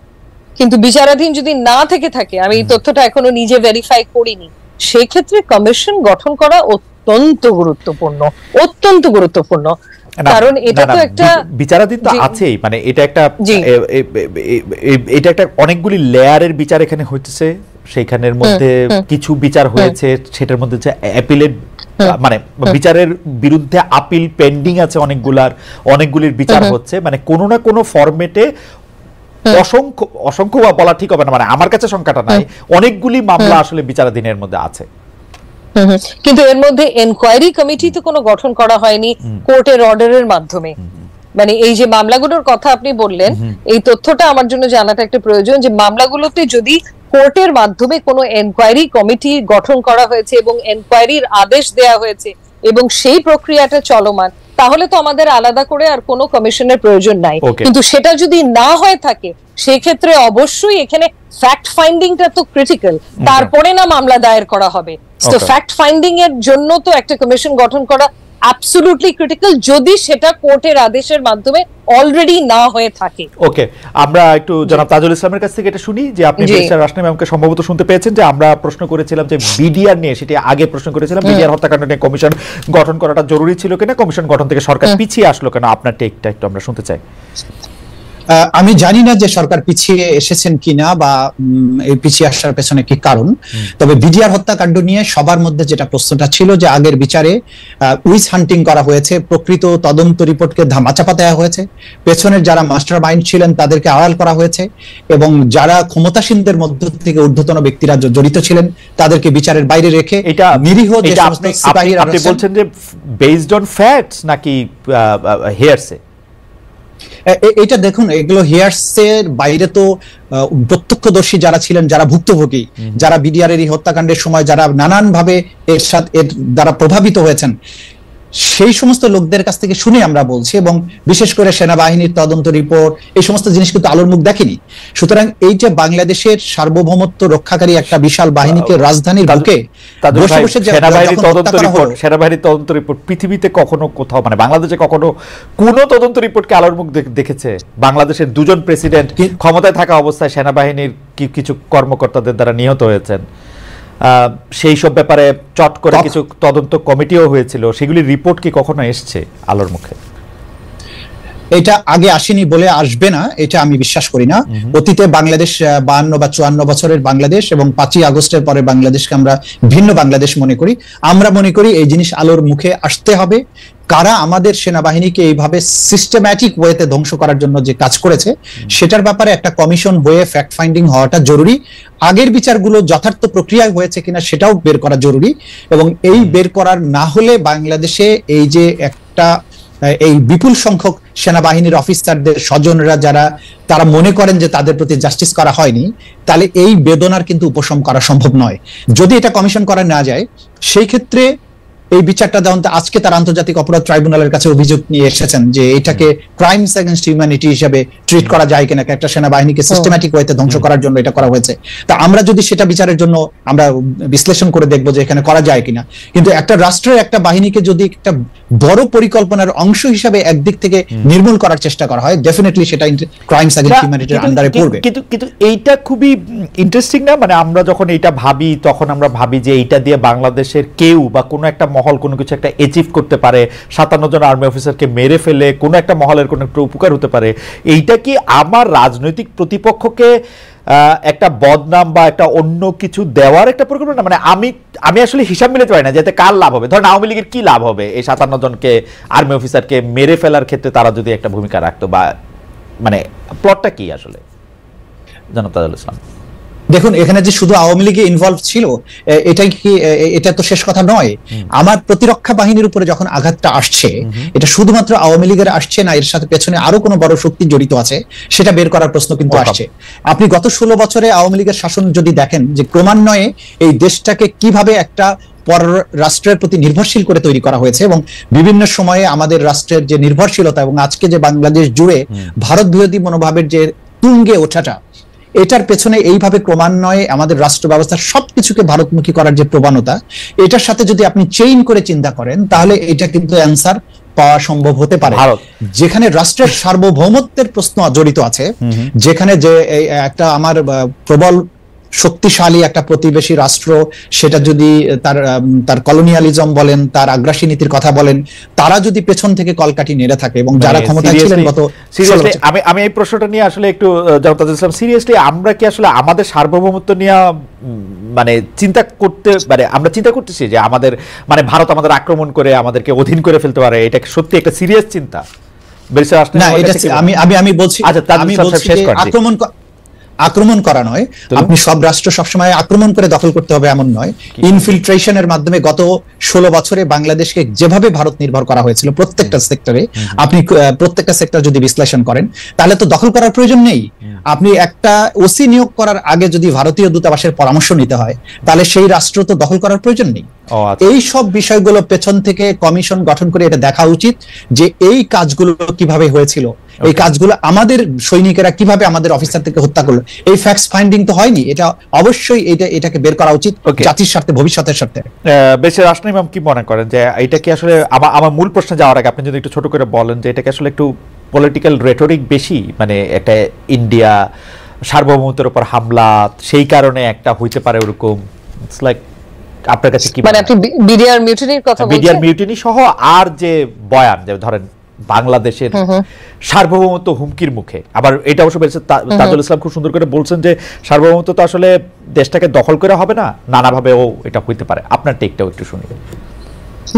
কিন্তু বিচারাধীন যদি না থেকে থাকে, আমি এই তথ্যটা এখনো নিজে ভেরিফাই করিনি, সেই ক্ষেত্রে কমিশন গঠন করা অত্যন্ত গুরুত্বপূর্ণ, অত্যন্ত গুরুত্বপূর্ণ। কারণ এটা তো একটা বিচারাধীন তো আছেই, মানে এটা একটা অনেকগুলি লেয়ারের বিচার এখানে হচ্ছে, সেইখানের মধ্যে কিছু বিচার হয়েছে, সেটার মধ্যে যে অ্যাপিলেট মানে বিচারের বিরুদ্ধে আপিল পেন্ডিং আছে অনেকগুলির বিচার হচ্ছে, মানে কোনো না কোনো ফরম্যাটে অসংখ্য বলা ঠিক হবে না, মানে আমার কাছে সংখ্যাটা নাই, অনেকগুলি মামলা আসলে বিচারাধীনের মধ্যে আছে। কিন্তু এর মধ্যে এনকোয়ারি কমিটি তো কোনো গঠন করা হয়নি কোর্টের অর্ডারের মাধ্যমে। মানে এই যে মামলাগুলোর কথা আপনি বললেন, এই তথ্যটা আমার জন্য জানাটা একটা প্রয়োজন, যে মামলাগুলোতে যদি কোর্টের মাধ্যমে কোনো এনকোয়ারি কমিটি গঠন করা হয়েছে এবং এনকোয়ারির আদেশ দেয়া হয়েছে এবং সেই প্রক্রিয়াটা চলমান, তাহলে তো আমাদের আলাদা করে আর কোনো কমিশনের প্রয়োজন নাই। কিন্তু সেটা যদি না হয়ে থাকে, সেই ক্ষেত্রে অবশ্যই এখানে ফ্যাক্ট ফাইন্ডিংটা তো ক্রিটিক্যাল, তারপরে না মামলা দায়ের করা হবে। তো ফ্যাক্ট ফাইন্ডিং এর জন্য তো একটা কমিশন গঠন করা অ্যাবসলিউটলি ক্রিটিক্যাল, যদি সেটা কোর্টের আদেশের মাধ্যমে অলরেডি না হয়ে থাকে। ওকে, আমরা একটু জনাব তাজুল ইসলামের কাছ থেকে এটা শুনি, যে আপনি ব্যারিস্টার রাশনাম ম্যামকে সম্ভবত শুনতে পেয়েছেন যে আমরা প্রশ্ন করেছিলাম যে বিডিআর নিয়ে, সেটি আগে প্রশ্ন করেছিলাম বিডিআর হত্যাকাণ্ড নিয়ে কমিশন গঠন করাটা জরুরি ছিল কিনা, কমিশন গঠন থেকে সরকার পিছিয়ে আসলো কেন? আপনার টেকটা একটু আমরা শুনতে চাই। আমি জানি না যে সরকার পিছিয়ে এসেছেন কিনা বা এই পিছিয়ে আসার পেছনে কি কারণ, তবে বিডিআর হত্যাকাণ্ড নিয়ে সবার মধ্যে যেটা প্রশ্নটা ছিল যে আগের বিচারে উইচ হান্টিং করা হয়েছে, প্রকৃত তদন্ত রিপোর্টকে ধামাচাপা দেওয়া হয়েছে, পেছনের যারা মাস্টার মাইন্ড ছিলেন তাদেরকে আড়াল করা হয়েছে, এবং যারা ক্ষমতাসীনদের মধ্য থেকে ঊর্ধ্বতন ব্যক্তিরা জড়িত ছিলেন তাদেরকে বিচারের বাইরে রেখে এটা নিরীহ যে সমস্ত সিপাহীরা। আপনি বলছেন যে বেসড অন ফ্যাক্টস নাকি হিয়ারসে? এটা দেখুন, এগুলো হিয়ারসের বাইরে তো প্রত্যক্ষদর্শী যারা ছিলেন, যারা ভুক্তভোগী, যারা বিডিআর এর হত্যাকাণ্ডের সময় যারা নানানভাবে এর দ্বারা প্রভাবিত হয়েছেন, সেই সমস্ত লোকদের কাছ থেকে শুনে আমরা বলছি, এবং বিশেষ করে সেনাবাহিনীর তদন্ত রিপোর্ট, এই সমস্ত জিনিস কিন্তু আলোর মুখ দেখেনি। সুতরাং এই যে বাংলাদেশের সার্বভৌমত্ব রক্ষাকারী একটা বিশাল বাহিনীকে রাজধানীর বুকে সেনাবাহিনীর তদন্ত রিপোর্ট পৃথিবীতে কখনো কোথাও, মানে বাংলাদেশে কখনো কোন তদন্ত রিপোর্টকে আলোর মুখ দেখেছে? বাংলাদেশের দুজন প্রেসিডেন্ট ক্ষমতায় থাকা অবস্থায় সেনাবাহিনীর কিছু কর্মকর্তাদের দ্বারা নিহত হয়েছেন, সেই সব ব্যাপারে চট করে কিছু তদন্ত কমিটিও হয়েছিল, সেগুলির রিপোর্ট কি কখনো এসছে আলোর মুখে? এটা আগে আসেনি বলে আসবে না, এটা আমি বিশ্বাস করি না। অতীতে বাংলাদেশ 52 বা 54 বছরের বাংলাদেশ এবং 5ই আগস্টের পরে বাংলাদেশকে আমরা ভিন্ন বাংলাদেশ মনে করি। আমরা মনে করি এই জিনিস আলোর মুখে আসতে হবে, কারা আমাদের সেনাবাহিনীকে এইভাবে সিস্টেম্যাটিক ওয়েতে ধ্বংস করার জন্য যে কাজ করেছে, সেটার ব্যাপারে একটা কমিশন হয়ে ফ্যাক্ট ফাইন্ডিং হওয়াটা জরুরি। আগের বিচারগুলো যথার্থ প্রক্রিয়ায় হয়েছে কিনা সেটাও বের করা জরুরি, এবং এই বের করার না হলে বাংলাদেশে এই যে একটা এই বিপুল সংখ্যক সেনাবাহিনীর অফিসারদের স্বজনরা যারা তারা মনে করেন যে তাদের প্রতি জাস্টিস করা হয়নি, তাহলে এই বেদনার কিন্তু উপশম করা সম্ভব নয়। যদি এটা কমিশন করা না যায়, সেই ক্ষেত্রে এই বিচারটা যেমন আজকে তার আন্তর্জাতিক অপরাধ ট্রাইব্যুনালের কাছে অভিযোগ নিয়ে এসেছেন যে এটাকে ক্রাইমস এগেইনস্ট হিউম্যানিটি হিসেবে ট্রিট করা যায় কিনা, একটা সেনাবাহিনীকে সিস্টেম্যাটিক ওয়েতে ধ্বংস করার জন্য এটা করা হয়েছে। তা আমরা যদি সেটা বিচারের জন্য আমরা বিশ্লেষণ করে দেখবো যে এখানে করা যায় কিনা, কিন্তু একটা রাষ্ট্রের একটা বাহিনীকে যদি একটা বড় পরিকল্পনার অংশ হিসেবে একদিক থেকে নির্মূল করার চেষ্টা করা হয়, ডেফিনেটলি সেটা ক্রাইমস এগেইনস্ট হিউম্যানিটির আন্ডারে পড়বে। কিন্তু এইটা খুবই ইন্টারেস্টিং না? মানে আমরা যখন এটা ভাবি তখন আমরা ভাবি যে এইটা দিয়ে বাংলাদেশের কেউ বা কোনো একটা মহল কোনো কিছু একটা অ্যাচিভ করতে পারে, 57 জন আর্মি অফিসারকে মেরে ফেলে কোনো একটা মহলের কোনো একটা উপকার হতে পারে। এইটা কি আমার রাজনৈতিক প্রতিপক্ষকে একটা বদনাম বা একটা অন্য কিছু দেওয়ার একটা পরিকল্পনা? মানে আমি আসলে হিসাব মিলাতে পারি না যাতে কার লাভ হবে। ধরেন আওয়ামী লীগের কি লাভ হবে এই 57 জনকে আর্মি অফিসারকে মেরে ফেলার ক্ষেত্রে তারা যদি একটা ভূমিকা রাখতো, বা মানে প্লটটা কি আসলে? জনাব তাজুল ইসলাম, দেখুন, এখানে যে শুধু আওয়ামী লীগে ইনভলভ ছিল এটা তো শেষ কথা নয়। আমার প্রতিরক্ষা বাহিনীর উপরে যখন আঘাতটা আসছে, এটা শুধুমাত্র আওয়ামী লীগের আসছে না, এর সাথে পেছনে আরো কোনো বড় শক্তি জড়িত আছে, সেটা বের করার প্রশ্ন কিন্তু আসছে। আপনি গত 16 বছরে আওয়ামী লীগের শাসন যদি দেখেন, যে ক্রমান্বয়ে এই দেশটাকে কিভাবে একটা পর রাষ্ট্রের প্রতি নির্ভরশীল করে তৈরি করা হয়েছে, এবং বিভিন্ন সময়ে আমাদের রাষ্ট্রের যে নির্ভরশীলতা এবং আজকে যে বাংলাদেশ জুড়ে ভারত বিরোধী মনোভাবের যে তুঙ্গে ওঠাটা, এটার পেছনে এইভাবে ক্রমান্বয়ে আমাদের রাষ্ট্র ব্যবস্থার সবকিছুকে ভারতমুখী করার যে প্রবণতা, এটার সাথে যদি আপনি চেইন করে চিন্তা করেন, তাহলে এটা কিন্তু অ্যান্সার পাওয়া সম্ভব হতে পারে। যেখানে রাষ্ট্রের সার্বভৌমত্বের প্রশ্ন জড়িত আছে, যেখানে যে একটা আমার প্রবল শক্তিশালী একটা প্রতিবেশী রাষ্ট্র, সেটা যদি তার কলোনিয়ালিজম বলেন, তার আগ্রাসী নীতির কথা বলেন, তারা যদি পেছন থেকে কলকাঠি নেড়ে থাকে এবং যারা ক্ষমতায় ছিলেন গত আমি এই প্রশ্নটা নিয়ে আসলে একটু সিরিয়াসলি, আমরা কি আসলে আমাদের সার্বভৌমত্ব নিয়ে মানে চিন্তা করতে, মানে আমরা চিন্তা করতেছি যে আমাদের মানে ভারত আমাদের আক্রমণ করে আমাদেরকে অধীন করে ফেলতে পারে, এটা সত্যি একটা সিরিয়াস চিন্তা? না, এটা আমি বলছি আক্রমণ করা নয়। আপনি সব রাষ্ট্র সবসময় আক্রমণ করে দখল করতে হবে এমন নয়। ইনফিল্ট্রেশনের মাধ্যমে গত 16 বছরে বাংলাদেশকে যেভাবে ভারত নির্ভর করা হয়েছিল প্রত্যেকটা সেক্টরে, আপনি প্রত্যেকটা সেক্টর যদি বিশ্লেষণ করেন, তাহলে তো দখল করার প্রয়োজন নেই। আপনি একটা ওসি নিয়োগ করার আগে যদি ভারতীয় দূতাবাসের পরামর্শ নিতে হয়, তাহলে সেই রাষ্ট্র তো দখল করার প্রয়োজন নেই। এই সব বিষয়গুলো পেছন থেকে কমিশন গঠন করে এটা দেখা উচিত যে এই কাজগুলো কিভাবে হয়েছিল, এই কাজগুলো আমাদের সৈনিকেরা কিভাবে আমাদের অফিসার থেকে হত্যা করলো, এই ফ্যাক্টস ফাইন্ডিং তো হয়নি। এটা অবশ্যই এটাকে বের করা উচিত জাতির স্বার্থে, ভবিষ্যতের স্বার্থে। বেশি রাষ্ট্র ইমাম কি মনে করেন যে এটা কি আসলে, আমার মূল প্রশ্নে যাওয়ার আগে আপনি যদি একটু ছোট করে বলেন যে এটা কি আসলে একটু পলিটিক্যাল রেটরিক বেশি, মানে একটা ইন্ডিয়া সার্বভৌমত্বের উপর হামলা, সেই কারণে একটা হইতে পারে ওরকম? ইটস লাইক আপনার কাছে কি মানে? আপনি বিডিআর মিউটিনির কথা বলছেন? বিডিআর মিউটিনি সহ আর যে বয়ান, যে ধরেন বাংলাদেশের সার্বভৌমত্ব হুমকির মুখে, আবার এটা অবশ্য বলছে তাজুল ইসলাম খুব সুন্দর করে বলছেন যে সার্বভৌমত্ব তো আসলে দেশটাকে দখল করে হবে না, নানাভাবেও এটা হইতে পারে। আপনার টেকটাও একটু শুনি।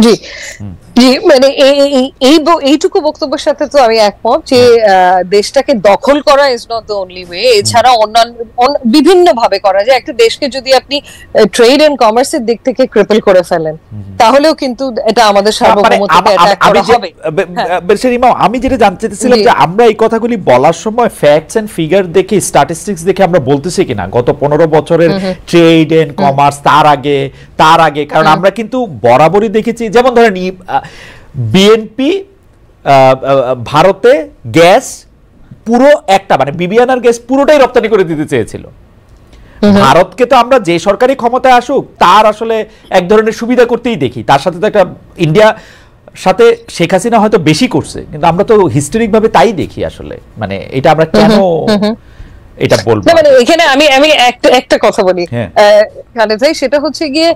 জি জি, মানে এইটুকু বক্তব্যের সাথে তো আমি একমত যে দেশটাকে দখল করা is not the only way. এছাড়া অন্যান্য বিভিন্ন ভাবে করা যায়। একটা দেশকে যদি আপনি ট্রেড এন্ড কমার্সের দিক থেকে ক্রিপল করে ফেলেন, তাহলেও কিন্তু এটা আমাদের সার্বভৌমত্বকে অ্যাটাক করা হবে। আমি যেটা জানতে চাইছিলাম যে আমরা এই কথাগুলি বলার সময় ফ্যাক্টস এন্ড ফিগার দেখে, স্ট্যাটিস্টিক্স দেখে আমরা বলতেছি কিনা গত 15 বছরের ট্রেড এন্ড কমার্স, তার আগে, কারণ আমরা কিন্তু বরাবরই দেখেছি, যেমন ধরেন বিএনপি ভারতে গ্যাস পুরো একটা মানে বিবিয়ানার গ্যাস পুরোটাই রপ্তানি করে দিতে চেয়েছিল। ভারতকে তো আমরা যে সরকারি ক্ষমতায় আসুক তার আসলে এক ধরনের সুবিধা করতেই দেখি, তার সাথে তো একটা ইন্ডিয়া সাথে শেখ হাসিনা হয়তো বেশি করছে, কিন্তু আমরা তো হিস্টোরিক ভাবে তাই দেখি আসলে। মানে এটা আমরা কেন এটা বলবো? মানে এখানে আমি একটা কথা বলি খালেদাই, সেটা হচ্ছে গিয়ে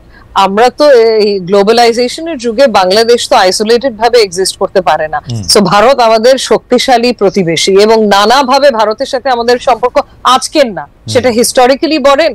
আমরা তো এই গ্লোবালাইজেশনের যুগে বাংলাদেশ তো আইসোলেটেড ভাবে এক্সিস্ট করতে পারে না। সো ভারত আমাদের শক্তিশালী প্রতিবেশী, এবং নানাভাবে ভারতের সাথে আমাদের সম্পর্ক আজকের না, সেটা হিস্টোরিক্যালি বলেন,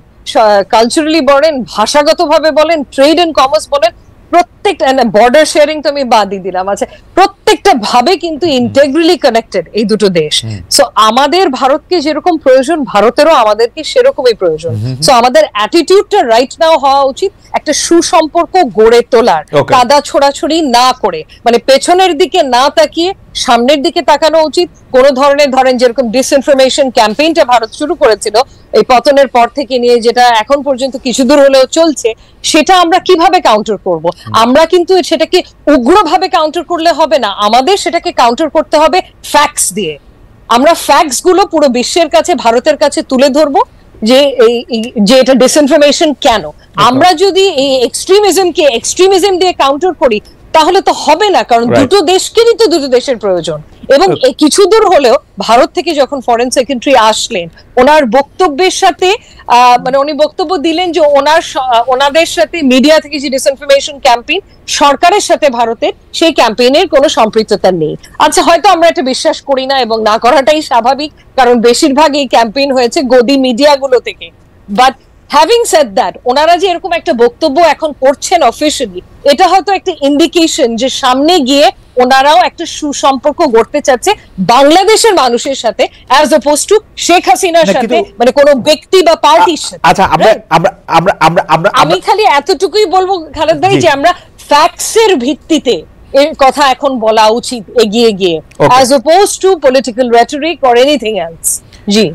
কালচারালি বলেন, ভাষাগতভাবে বলেন, ট্রেড এন্ড কমার্স বলেন, প্রত্যেকটা বর্ডার শেয়ারিং তো আমি বাদই দিলাম, আচ্ছা প্রত্যেকটা ভাবে কিন্তু ইন্টেগ্রালি কানেক্টেড এই দুটো দেশ। সো আমাদের ভারতকে যেরকম প্রয়োজন, ভারতেরও আমাদেরকে সেরকমই প্রয়োজন। সো আমাদের অ্যাটিটিউডটা রাইট নাও হওয়া উচিত একটা সুসম্পর্ক গড়ে তোলার, কাদা ছোড়াছড়ি না করে, মানে পেছনের দিকে না তাকিয়ে সামনের দিকে তাকানো উচিত। কোন ধরনের ধরেন যেরকম ডিসইনফরমেশন ক্যাম্পেইনটা ভারত শুরু করেছিল এই পতনের পর থেকে নিয়ে, যেটা এখন পর্যন্ত কিছু দূর হলেও চলছে, সেটা আমরা কিভাবে কাউন্টার করব? আমরা কিন্তু সেটাকে উগ্রভাবে কাউন্টার করলে হবে না, আমাদের সেটাকে কাউন্টার করতে হবে ফ্যাক্টস দিয়ে। আমরা ফ্যাক্টস গুলো পুরো বিশ্বের কাছে, ভারতের কাছে তুলে ধরবো যে এটা ডিসইনফরমেশন কেন। আমরা যদি এই এক্সট্রিমিজম দিয়ে কাউন্টার করি তাহলে তো হবে না, কারণ দুটো দেশকেই তো দুটো দেশের প্রয়োজন। এবং কিছু দূর হলেও ভারত থেকে যখন ফরেন সেক্রেটারি আসলেন, ওনার বক্তব্যের সাথে মানে উনি বক্তব্য দিলেন যে ওনাদের সাথে মিডিয়া থেকে যে ডিসইনফরমেশন ক্যাম্পেইন, সরকারের সাথে ভারতের সেই ক্যাম্পেইনের কোনো সম্পৃক্ততা নেই। আচ্ছা, হয়তো আমরা এটা বিশ্বাস করি না এবং না করাটাই স্বাভাবিক, কারণ বেশিরভাগ এই ক্যাম্পেইন হয়েছে গদি মিডিয়াগুলো থেকে। বাট হ্যাভিং সেড দ্যাট, ওনারা যে এরকম একটা বক্তব্য এখন করছেন অফিশিয়ালি, এটা হয়তো একটা ইন্ডিকেশন যে সামনে গিয়ে ওনারাও একটা সুসম্পর্ক গড়তে চাচ্ছে বাংলাদেশের মানুষের সাথে, অ্যাজ অপোজ টু শেখ হাসিনার সাথে, মানে কোনো ব্যক্তি বা পার্টির সাথে। আচ্ছা, আমি খালি এতটুকুই বলবো খালেদ ভাই যে আমরা ফ্যাক্টসের ভিত্তিতে এর কথা এখন বলা উচিত এগিয়ে গিয়ে, as oppose to political rhetoric or anything else. জি,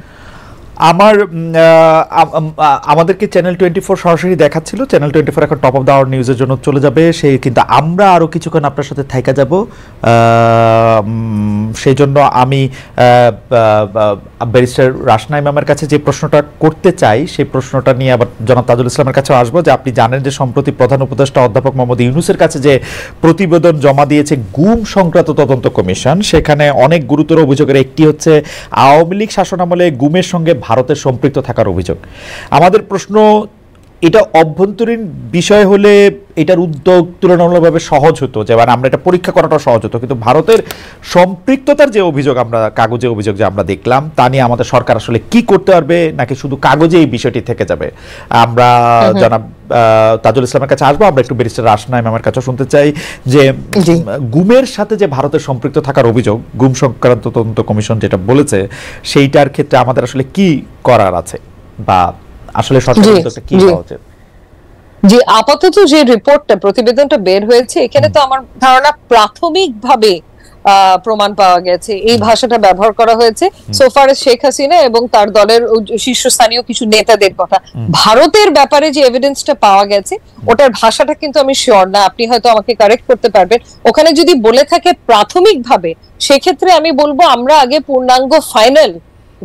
আমাদেরকে চ্যানেল 24 সরাসরি দেখাচ্ছিল। চ্যানেল 24 এখন টপ অফ দ্য আওয়ার নিউজের জন্য চলে যাবে কিন্তু আমরা আরো কিছুক্ষণ আপনার সাথে থাইকা যাব। সেই জন্য আমি ব্যারিস্টার রাশনা ইমামের কাছে যে প্রশ্নটা করতে চাই, সেই প্রশ্নটা নিয়ে আবার জনাব তাজুল ইসলামের কাছে আসবো। যে আপনি জানেন যে সম্প্রতি প্রধান উপদেষ্টা অধ্যাপক মোহাম্মদ ইউনূসের কাছে যে প্রতিবেদন জমা দিয়েছে গুম সংক্রান্ত তদন্ত কমিশন, সেখানে অনেক গুরুতর অভিযোগের একটি হচ্ছে আওয়ামী লীগ শাসনামলে গুমের সঙ্গে ভারতের সম্পৃক্ত থাকার অভিযোগ। আমাদের প্রশ্ন, এটা অভ্যন্তরীণ বিষয় হলে এটার উদ্যোগ তুলনামূলকভাবে সহজ হতো, যে মানে আমরা এটা পরীক্ষা করাটা সহজ হতো, কিন্তু ভারতের সম্পৃক্ততার যে অভিযোগ, আমরা কাগজে অভিযোগ যে আমরা দেখলাম, তা নিয়ে আমাদের সরকার আসলে কি করতে পারবে, নাকি শুধু কাগজে এই বিষয়টি থেকে যাবে? আমরা জনাব তাজুল ইসলামের কাছে আসবো। আমরা একটু ব্যারিস্টার রাশনা ইমামের কাছে শুনতে চাই যে গুমের সাথে যে ভারতের সম্পৃক্ত থাকার অভিযোগ, গুম সংক্রান্ত তদন্ত কমিশন যেটা বলেছে, সেইটার ক্ষেত্রে আমাদের আসলে কি করার আছে, বা আসলে সরকারের উদ্যোগটা কি হওয়া উচিত? যে আপাতত যে রিপোর্টটা, প্রতিবেদনটা বের হয়েছে, এখানে তো আমার ধারণা প্রাথমিকভাবে প্রমাণ পাওয়া গেছে এই ভাষাটা ব্যবহার করা হয়েছে সোফার শেখ হাসিনা এবং তার দলের শীর্ষস্থানীয় কিছু নেতাদের কথা। ভারতের ব্যাপারে যে এভিডেন্সটা পাওয়া গেছে, ওটার ভাষাটা কিন্তু আমি শিওর না, আপনি হয়তো আমাকে কারেক্ট করতে পারবেন। ওখানে যদি বলে থাকে প্রাথমিকভাবে, সেক্ষেত্রে আমি বলবো আমরা আগে পূর্ণাঙ্গ ফাইনাল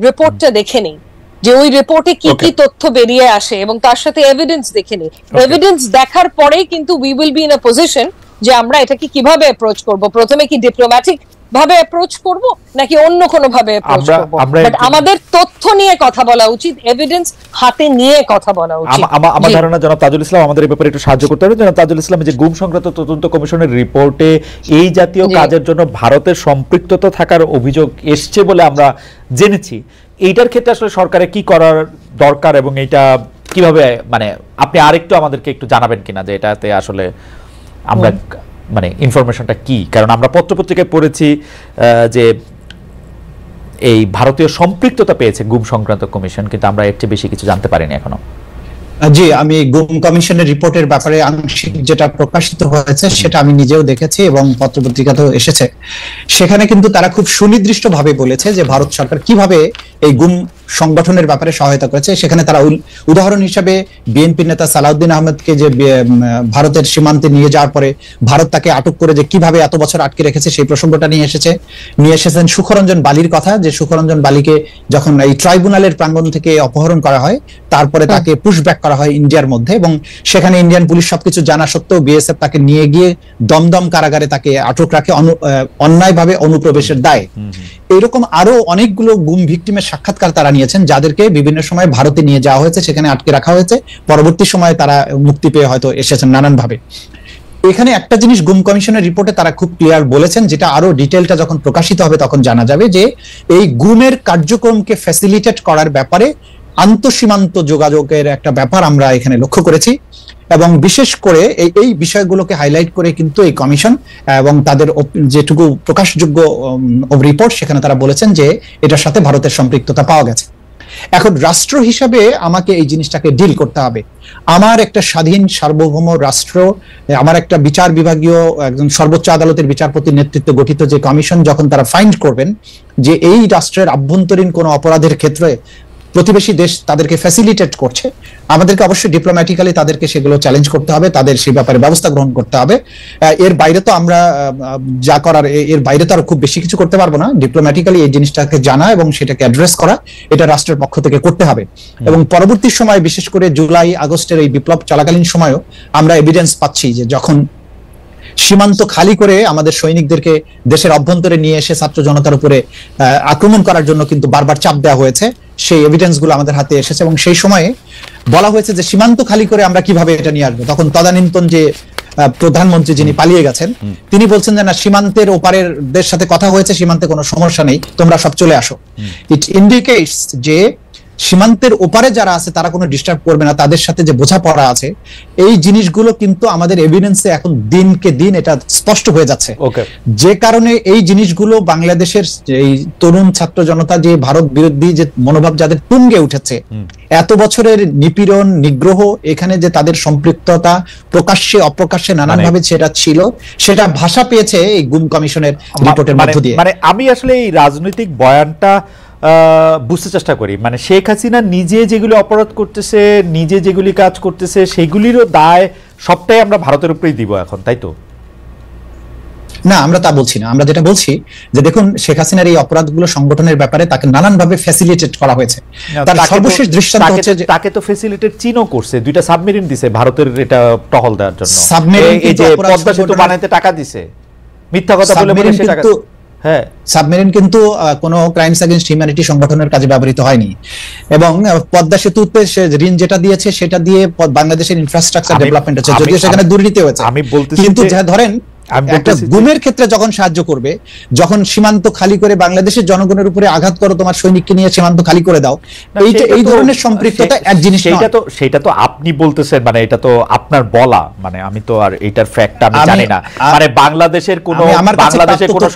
রিপোর্টটা দেখে নিই, যে ওই রিপোর্টে কি কি তথ্য বেরিয়ে আসে, এবং তার সাথে এভিডেন্স দেখে নিই। এভিডেন্স দেখার পরেই কিন্তু we will be in a position যে আমরা এটাকে কিভাবে অ্যাপ্রোচ করব। প্রথমে কি ডিপ্লোম্যাটিক ভাবে অ্যাপ্রোচ করব, নাকি অন্য কোনো ভাবে অ্যাপ্রোচ করব? বাট আমাদের তথ্য নিয়ে কথা বলা উচিত, এভিডেন্স হাতে নিয়ে কথা বলা উচিত। আমার ধারণা জনাব তাজুল ইসলাম আমাদের এই ব্যাপারে একটু সাহায্য করতে হবে। জনাব তাজুল ইসলাম, যে গুম সংক্রান্ত তদন্ত কমিশনের রিপোর্টে এই জাতীয় কাজের জন্য ভারতের সম্পৃক্ততা থাকার অভিযোগ এসছে বলে আমরা জেনেছি, এইটার ক্ষেত্রে আসলে সরকারের কি করার দরকার, এবং এটা কিভাবে, মানে আপনি আরেকটু আমাদেরকে একটু জানাবেন কিনা যে এটাতে আসলে আমরা মানে ইনফরমেশনটা কি? কারণ আমরা পত্রপত্রিকায় পড়েছি যে এই ভারতীয় সম্পৃক্ততা পেয়েছে গুম সংক্রান্ত কমিশন, কিন্তু আমরা এর চেয়ে বেশি কিছু জানতে পারিনি এখনো। জি, আমি গুম কমিশনের রিপোর্টের ব্যাপারে আংশিক যেটা প্রকাশিত হয়েছে সেটা আমি নিজেও দেখেছি এবং পত্রপত্রিকাতেও এসেছে। সেখানে কিন্তু তারা খুব সুনির্দিষ্টভাবে বলেছে যে ভারত সরকার কিভাবে এই গুম সংগঠনের ব্যাপারে সহায়তা করেছে। সেখানে তারা উদাহরণ হিসেবে বিএনপি নেতা সালাউদ্দিন আহমেদকে যে ভারতের সীমান্তে নিয়ে যাওয়ার পরে ভারত তাকে আটক করে যে কিভাবে এত বছর আটকে রেখেছে সেই প্রসঙ্গটা নিয়ে এসেছেন সুখরঞ্জন বালির কথা, যে সুখরঞ্জন বালিকে যখন এই ট্রাইব্যুনালের প্রাঙ্গণ থেকে অপহরণ করা হয়, তারপরে তাকে পুশব্যাক করা হয় ইন্ডিয়ার মধ্যে, এবং সেখানে ইন্ডিয়ান পুলিশ সবকিছু জানা সত্ত্বেও বিএসএফ তাকে নিয়ে গিয়ে দমদম কারাগারে তাকে আটক রাখে অন্যায়ভাবে অনুপ্রবেশের দায়ে। এরকম আরো অনেকগুলো গুম ভিকটিমের সাক্ষাৎকার তারা নিয়েছেন, যাদেরকে বিভিন্ন সময় ভারতে নিয়ে যাওয়া হয়েছে, সেখানে আটকে রাখা হয়েছে, পরবর্তী সময়ে তারা মুক্তি পেয়ে হয়তো এসেছেন নানান ভাবে। এখানে একটা জিনিস গুম কমিশনের রিপোর্টে তারা খুব ক্লিয়ার বলেছেন, যেটা আরো ডিটেলটা যখন প্রকাশিত হবে তখন জানা যাবে, যে এই গুমের কার্যক্রমকে ফ্যাসিলিটেট করার ব্যাপারে আন্তঃসীমান্ত যোগাযোগের একটা ব্যাপার আমরা এখানে লক্ষ্য করেছি, এবং বিশেষ করে এই বিষয়গুলোকে হাইলাইট করে কিন্তু এই কমিশন এবং তাদের যেটুকু প্রকাশযোগ্য রিপোর্ট, সেখানে তারা বলেছেন যে এটার সাথে ভারতের সম্পৃক্ততা পাওয়া গেছে। এখন রাষ্ট্র হিসাবে আমাকে এই জিনিসটাকে ডিল করতে হবে। আমার একটা স্বাধীন সার্বভৌম রাষ্ট্র, আমার একটা বিচার বিভাগীয় একজন সর্বোচ্চ আদালতের বিচারপতির নেতৃত্বে গঠিত যে কমিশন যখন তারা ফাইন্ড করবেন যে এই রাষ্ট্রের আভ্যন্তরীণ কোনো অপরাধের ক্ষেত্রে প্রতিবেশী দেশ তাদেরকে ফ্যাসিলিটেট করছে, আমাদেরকে অবশ্যই ডিপ্লোম্যাটিক্যালি তাদেরকে সেগুলো চ্যালেঞ্জ করতে হবে, তাদের সেই ব্যাপারে ব্যবস্থা গ্রহণ করতে হবে। এর বাইরে তো আমরা যা করার, এর বাইরে তো আর খুব বেশি কিছু করতে পারবো না। ডিপ্লোম্যাটিক্যালি এই জিনিসটাকে জানা এবং সেটাকে অ্যাড্রেস করা, এটা রাষ্ট্রের পক্ষ থেকে করতে হবে। এবং পরবর্তী সময় বিশেষ করে জুলাই আগস্টের এই বিপ্লব চলাকালীন সময়ও আমরা এভিডেন্স পাচ্ছি যে যখন সীমান্ত খালি করে আমাদের সৈনিকদেরকে দেশের অভ্যন্তরে নিয়ে এসে ছাত্র জনতার উপরে আক্রমণ করার জন্য কিন্তু বারবার চাপ দেওয়া হয়েছে, সেই এভিডেন্স গুলো আমাদের হাতে এসেছে। এবং সেই সময়ে বলা হয়েছে যে সীমান্ত খালি করে আমরা কিভাবে এটা নিয়ে আসবো। তখন তদানীন্তন যে প্রধানমন্ত্রী যিনি পালিয়ে গেছেন তিনি বলছেন যে না, সীমান্তের ওপারের দেশ সাথে কথা হয়েছে, সীমান্তে কোনো সমস্যা নেই, তোমরা সব চলে আসো। ইট ইন্ডিকেটস যে সীমান্তের ওপারে যারা আছে তারা কোনো ডিস্টার্ব করবে না, তাদের সাথে যে বোঝাপড়া আছে, এই জিনিসগুলো কিন্তু আমাদের এভিডেন্সে এখন দিনকে দিন এটা স্পষ্ট হয়ে যাচ্ছে। যে কারণে এই জিনিসগুলো বাংলাদেশের এই তরুণ ছাত্র জনতা যে ভারত বিরোধী যে মনোভাব যাদের তুঙ্গে উঠেছে, এত বছরের নিপীড়ন নিগ্রহ, এখানে যে তাদের সম্পৃক্ততা প্রকাশ্যে অপ্রকাশ্যে নানানভাবে সেটা ছিল, সেটা ভাষা পেয়েছে এই গুম কমিশনের রিপোর্টের মধ্য দিয়ে। মানে আমি আসলে এই রাজনৈতিক বয়ানটা বুঝতে চেষ্টা করি, মানে শেখ হাসিনা নিজে যেগুলি অপরাধ করতেছে, নিজে যেগুলি কাজ করতেছে, সেগুলিরও দায় সবটাই আমরা ভারতের উপরেই দিব এখন, তাই তো? না, আমরা তা বলছি না। আমরা যেটা বলছি যে দেখুন, শেখ হাসিনার এই অপরাধগুলো সংগঠনের ব্যাপারে তাকে নানানভাবে ফ্যাসিলিটেট করা হয়েছে। তার সর্বশেষ দৃষ্টান্ত হচ্ছে যে তাকে তো ফ্যাসিলিটেট চীনও করছে, 2টা সাবমেরিন দিছে ভারতের এটা টহল দেওয়ার জন্য। সাবমেরিন এই যে পদ্মা সেতু বানাইতে টাকা দিছে, মিথ্যা কথা বলে বলে সে টাকা। হ্যাঁ, সাবমেরিন কিন্তু কোনো ক্রাইমস এগেইনস্ট হিউম্যানিটি সংগঠনের কাজে ব্যবহৃত হয়নি। এবং পদ্মা সেতুতে সে ঋণ যেটা দিয়েছে সেটা দিয়ে বাংলাদেশের ইনফ্রাস্ট্রাকচার ডেভেলপমেন্ট হচ্ছে, যদিও সেখানে দুর্নীতি হয়েছে। আমি বলতেছি কিন্তু ধরেন একটা গুমের ক্ষেত্রে যখন সাহায্য করবে, যখন সীমান্ত খালি করে বাংলাদেশের জনগণের উপরে আঘাত করো, তোমার সৈনিককে নিয়ে সীমান্ত খালি করে দাও, এই ধরনের সম্পৃক্ততা এক জিনিস। সেটা তো আপনি বলতেছেন, মানে এটা তো আপনার বলা, মানে আমি তো আর এটার ফ্যাক্ট আমি জানি না। মানে বাংলাদেশের কোন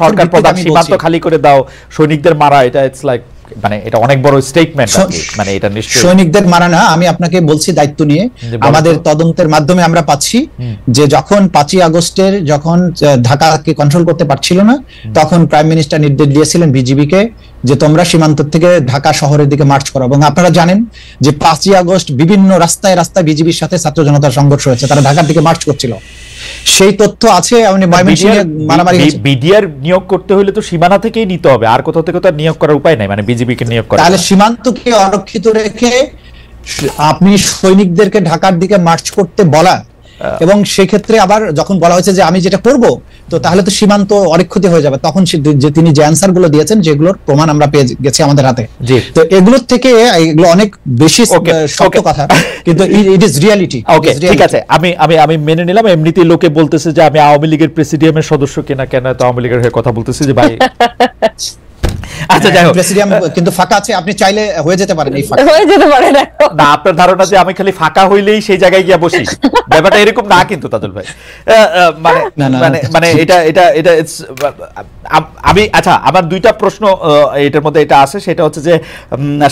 সরকার প্রধান সীমান্ত খালি করে দাও, সৈনিকদের মারা, এটা ইটস লাইক, মানে এটা অনেক বড় স্টেটমেন্ট। মানে এটা নিশ্চয়ই সৈনিকদের মারা না, আমি আপনাকে বলছি দায়িত্ব নিয়ে আমাদের তদন্তের মাধ্যমে আমরা পাচ্ছি যে যখন 5ই আগস্টের যখন ঢাকাকে কন্ট্রোল করতে পারছিল না, তখন প্রাইম মিনিস্টার নির্দেশ দিয়েছিলেন বিজিবিকে যে তোমরা সীমান্ত থেকে ঢাকা শহরের দিকে মার্চ করো। এবং আপনারা জানেন যে 5ই আগস্ট বিভিন্ন রাস্তায় রাস্তায় বিজিবির সাথে ছাত্র জনতার সংঘর্ষ হয়েছে, তারা ঢাকার দিকে মার্চ করছিল। সেই তথ্য আছে। বিডিআর নিয়োগ করতে হলে তো সীমানা থেকেই নিতে হবে, আর কোথাও থেকে তো নিয়োগ করার উপায় নাই, মানে বিজিবিকে নিয়োগ করা। তাহলে সীমান্তকে অরক্ষিত রেখে আপনি সৈনিকদেরকে ঢাকার দিকে মার্চ করতে বলা, এবং সেক্ষেত্রে আবার যখন বলা হয়েছে যে আমি যেটা করব, তো তাহলে তো সীমান্ত অরক্ষিত হয়ে যাবে। তখন তিনি যে অ্যানসার গুলো দিয়েছেন, যেগুলোর প্রমাণ আমরা পেয়ে গেছি আমাদের হাতে, তো এগুলোর থেকে এগুলো অনেক বেশি সত্য কথা, কিন্তু ইট ইজ রিয়ালিটি। ওকে, ঠিক আছে, আমি মেনে নিলাম। এমনিতেই লোকে বলতেছে যে আমি আওয়ামী লীগের প্রেসিডিয়ামের সদস্য কিনা, কেন তো আওয়ামী লীগের হয়ে কথা বলতেছি যে ভাই আচ্ছা যাই হোক, প্রেসিডিয়াম কিন্তু ফাঁকা আছে, আপনি চাইলে হয়ে যেতে পারেন। এই ফাঁকা হয়ে যেতে পারে না, আপনার ধারণা যে আমি খালি ফাঁকা হইলেই সেই জায়গায় গিয়ে বসি, ব্যাপারটা এরকম না কিন্তু তাজুল ভাই। মানে এটা আমি, আচ্ছা, আমার 2টা প্রশ্ন এটার মধ্যে এটা আছে, সেটা হচ্ছে যে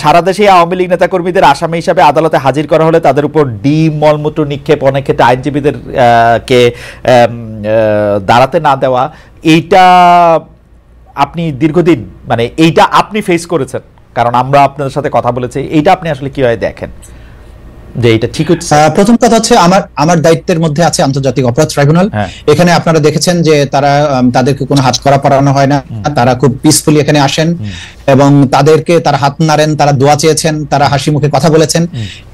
সারা দেশে আওয়ামী লীগ নেতাকর্মীদের আসামি হিসাবে আদালতে হাজির করা হলে তাদের উপর ডিম মলমূত্র নিক্ষেপ, অনেক ক্ষেত্রে আইনজীবীদের কে দাঁড়াতে না দেওয়া, এইটা আপনি দীর্ঘদিন, মানে এইটা আপনি ফেস করেছেন, কারণ আমরা আপনাদের সাথে কথা বলেছি, এইটা আপনি আসলে কিভাবে দেখেন যে এটা ঠিক হচ্ছে? প্রথম কথা হচ্ছে আমার দায়িত্বের মধ্যে আছে আন্তর্জাতিক অপরাধ ট্রাইব্যুনাল। এখানে আপনারা দেখেছেন যে তাদেরকে কোনো হাত করা পড়ানো হয় না, তারা খুব পিসফুলি এখানে আসেন এবং তারা হাত নাড়েন, তারা দোয়া চেয়েছেন, তারা হাসি মুখে কথা বলেছেন।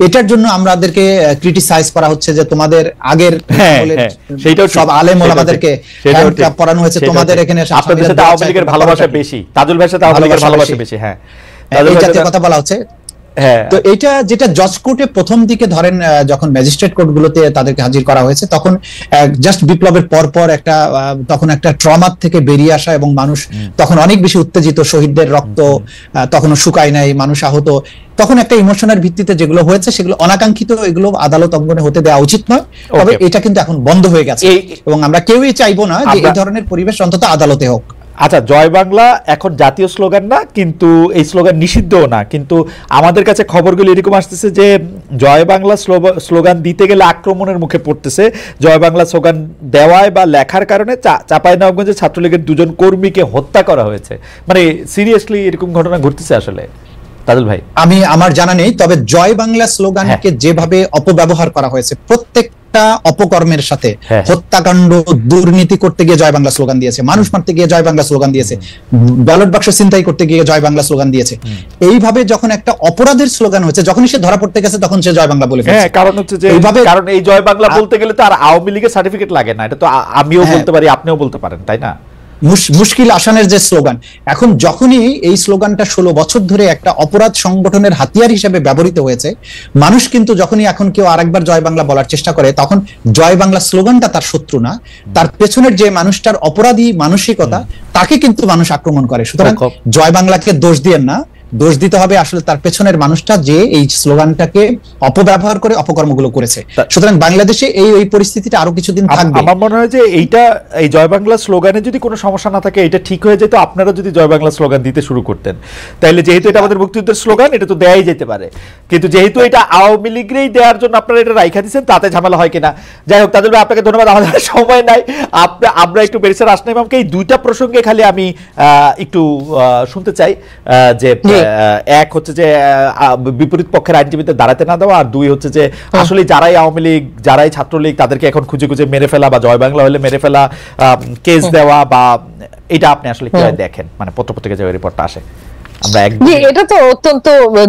এটার জন্য আমাদেরকে ক্রিটিসাইজ করা হচ্ছে যে তোমাদের আগের সব আলেম ওলামাদেরকে পড়ানো হয়েছে, তোমাদের এখানে আপনাদের সাথে আওয়ামী লীগের ভালোবাসা বেশি, তাজুল ভাইয়ের সাথে আওয়ামী লীগের ভালোবাসা বেশি। হ্যাঁ, এই জাতীয় কথা বলা হচ্ছে। তো এটা যেটা জজ কোর্টে প্রথম দিকে ধরেন যখন ম্যাজিস্ট্রেট কোর্টগুলোতে তাদেরকে হাজির করা হয়েছে, তখন জাস্ট বিপ্লবের পর একটা তখন একটা ট্রমার থেকে বেরিয়ে আসা, এবং মানুষ তখন অনেক বেশি উত্তেজিত, শহীদদের রক্ত তখনও শুকায় নাই, মানুষ আহত, তখন একটা ইমোশনের ভিত্তিতে যেগুলো হয়েছে সেগুলো অনাকাঙ্ক্ষিত, এগুলো আদালত অঙ্গনে হতে দেওয়া উচিত নয়। তবে এটা কিন্তু এখন বন্ধ হয়ে গেছে এবং আমরা কেউই চাইবো না যে এই ধরনের পরিবেশ অন্তত আদালতে হোক। আচ্ছা, জয় বাংলা এখন জাতীয় স্লোগান না, কিন্তু এই স্লোগান নিষিদ্ধও না, কিন্তু আমাদের কাছে খবরগুলো এরকম আসতেছে যে জয় বাংলা স্লোগান দিতে গেলে আক্রমণের মুখে পড়তেছে। জয় বাংলা স্লোগান দেওয়ায় বা লেখার কারণে চাঁপাইনবাবগঞ্জে ছাত্রলীগের 2 জন কর্মীকে হত্যা করা হয়েছে। মানে সিরিয়াসলি এরকম ঘটনা ঘটতেছে আসলে তাজুল ভাই? আমার জানা নেই, তবে জয় বাংলা স্লোগানকে যেভাবে অপব্যবহার করা হয়েছে, প্রত্যেকটা অপকর্মের সাথে, হত্যাকাণ্ড, দুর্নীতি করতে গিয়ে জয় বাংলা স্লোগান দিয়েছে, মানুষ মারতে গিয়ে জয় বাংলা স্লোগান দিয়েছে, ব্যালট বাক্স ছিনতাই করতে গিয়ে জয় বাংলা স্লোগান দিয়েছে। এইভাবে যখন একটা অপরাধের স্লোগান হয়েছে, যখন সে ধরা পড়তে গেছে তখন সে জয় বাংলা বলে ফেলেছে। কারণ হচ্ছে যে কারণ এই জয় বাংলা বলতে গেলে তো আর আওয়ামী লীগের সার্টিফিকেট লাগে না, এটা তো আমিও বলতে পারি, আপনিও বলতে পারেন, তাই না? মুশকিল আসানের যে স্লোগান, এখন যখনই এই স্লোগানটা 16 বছর ধরে একটা অপরাধ সংগঠনের হাতিয়ার হিসেবে ব্যবহৃত হয়েছে, মানুষ কিন্তু যখনই এখন কেউ আরেকবার জয় বাংলা বলার চেষ্টা করে, তখন জয় বাংলা স্লোগানটা তার শত্রু না, তার পেছনের যে মানুষটার অপরাধী মানসিকতা, তাকে কিন্তু মানুষ আক্রমণ করে। সুতরাং জয় বাংলাকে দোষ দিয়েন না, দোষ দিতে হবে আসলে তার পেছনের মানুষটা, যে এই স্লোগানটাকে অপব্যবহার করে অপকর্মগুলো করেছে। সুতরাং বাংলাদেশে এই পরিস্থিতিটা আরো কিছুদিন থাকবে। আমার মনে হয় যে এই জয় বাংলা স্লোগানে যদি কোনো সমস্যা না থাকে, এটা ঠিক হয়ে যেত আপনারা যদি জয় বাংলা স্লোগান দিতে শুরু করতেন, তাইলে যেহেতু এটা আমাদের মুক্তিযুদ্ধের স্লোগান, এটা তো দেয়াই যেতে পারে, কিন্তু যেহেতু এটা আওয়ামী লীগেরই দেওয়ার জন্য আপনারা এটা রাইখা দিচ্ছেন, তাতে ঝামেলা হয় কিনা। যাই হোক, তাদের আপনাকে ধন্যবাদ। আমাদের সময় নাই, আমরা একটু ব্যারিস্টার আসনা ইমামকে এই 2টা প্রসঙ্গে খালি আমি একটু শুনতে চাই, যে এক হচ্ছে যে বিপরীত পক্ষের আইনজীবীদের দাঁড়াতে না দেওয়া, আর 2 হচ্ছে যে আসলে যারাই আওয়ামী লীগ, যারাই ছাত্রলীগ, তাদেরকে এখন খুঁজে খুঁজে মেরে ফেলা বা জয় বাংলা হলে মেরে ফেলা, কেস দেওয়া, বা এটা আপনি আসলে কিভাবে দেখেন? মানে পত্রপত্রিকা যে রিপোর্টটা আসে, আমরা এটা তো অত্যন্ত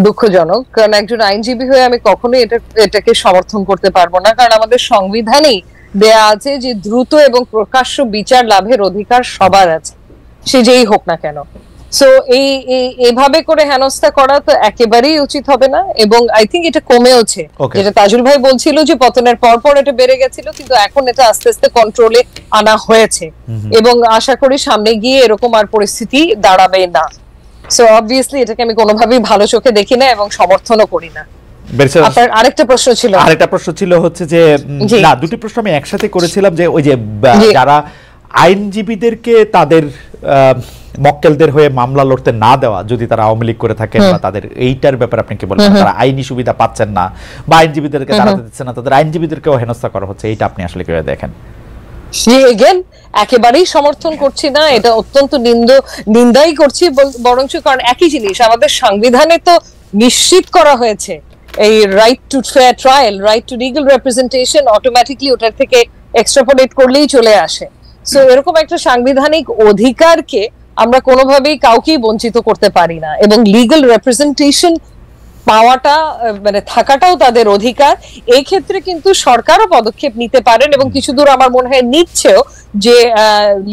দুঃখজনক, কারণ একজন আইনজীবী হয়ে আমি কখনোই এটাকে সমর্থন করতে পারবো না, কারণ আমাদের সংবিধানেই দেয়া আছে যে দ্রুত এবং প্রকাশ্য বিচার লাভের অধিকার সবার আছে, সে যেই হোক না কেন। সো এইভাবে করে হেনস্থা করা তো একেবারেই উচিত হবে না, এবং আই থিঙ্ক এটা কমেওছে। যেটা তাজুল ভাই বলছিল যে পতনের পর এটা বেড়ে গেছিল, কিন্তু এখন এটা আস্তে আস্তে কন্ট্রোলে আনা হয়েছে, এবং আশা করি সামনে গিয়ে এরকম আর পরিস্থিতি দাঁড়াবে না। সো অবভিয়াসলি এটাকে আমি কোনোভাবেই ভালো চোখে দেখি না এবং সমর্থনও করি না। আপনার আরেকটা প্রশ্ন ছিল হচ্ছে যে, না, 2টি প্রশ্ন আমি একসাথে করেছিলাম, যে ওই যে যারা আইনজীবীদেরকে তাদের মক্কেলদের হয়ে মামলা লড়তে না দেওয়া, যদি তারা আওয়ামী লীগ করে থাকেন, বা তাদের এইটার ব্যাপারে আপনি কি বলেন? তারা আইনি সুবিধা পাচ্ছেন না বা আইনজীবীদেরকে দাঁড়াতে দিচ্ছেন না, তাদের আইনজীবীদেরকেও হেনস্থা করা হচ্ছে, এইটা আপনি আসলে কিভাবে দেখেন? একেবারেই সমর্থন করছি না, এটা অত্যন্ত নিন্দাই করছি বরঞ্চ, কারণ একই জিনিস আমাদের সংবিধানে তো নিশ্চিত করা হয়েছে, এই right two fair trial, right two legal representation, automatically ওটার থেকে এক্সট্রাপোলেট করলেই চলে আসে। সো এরকম একটা সাংবিধানিক অধিকারকে আমরা কোনোভাবেই কাউকেই বঞ্চিত করতে পারি না, এবং লিগ্যাল রিপ্রেজেন্টেশন পাওয়াটা, মানে থাকাটাও তাদের অধিকার। এই ক্ষেত্রে কিন্তু সরকারও পদক্ষেপ নিতে পারেন, এবং কিছু দূর আমার মনে হয় নিচ্ছেও, যে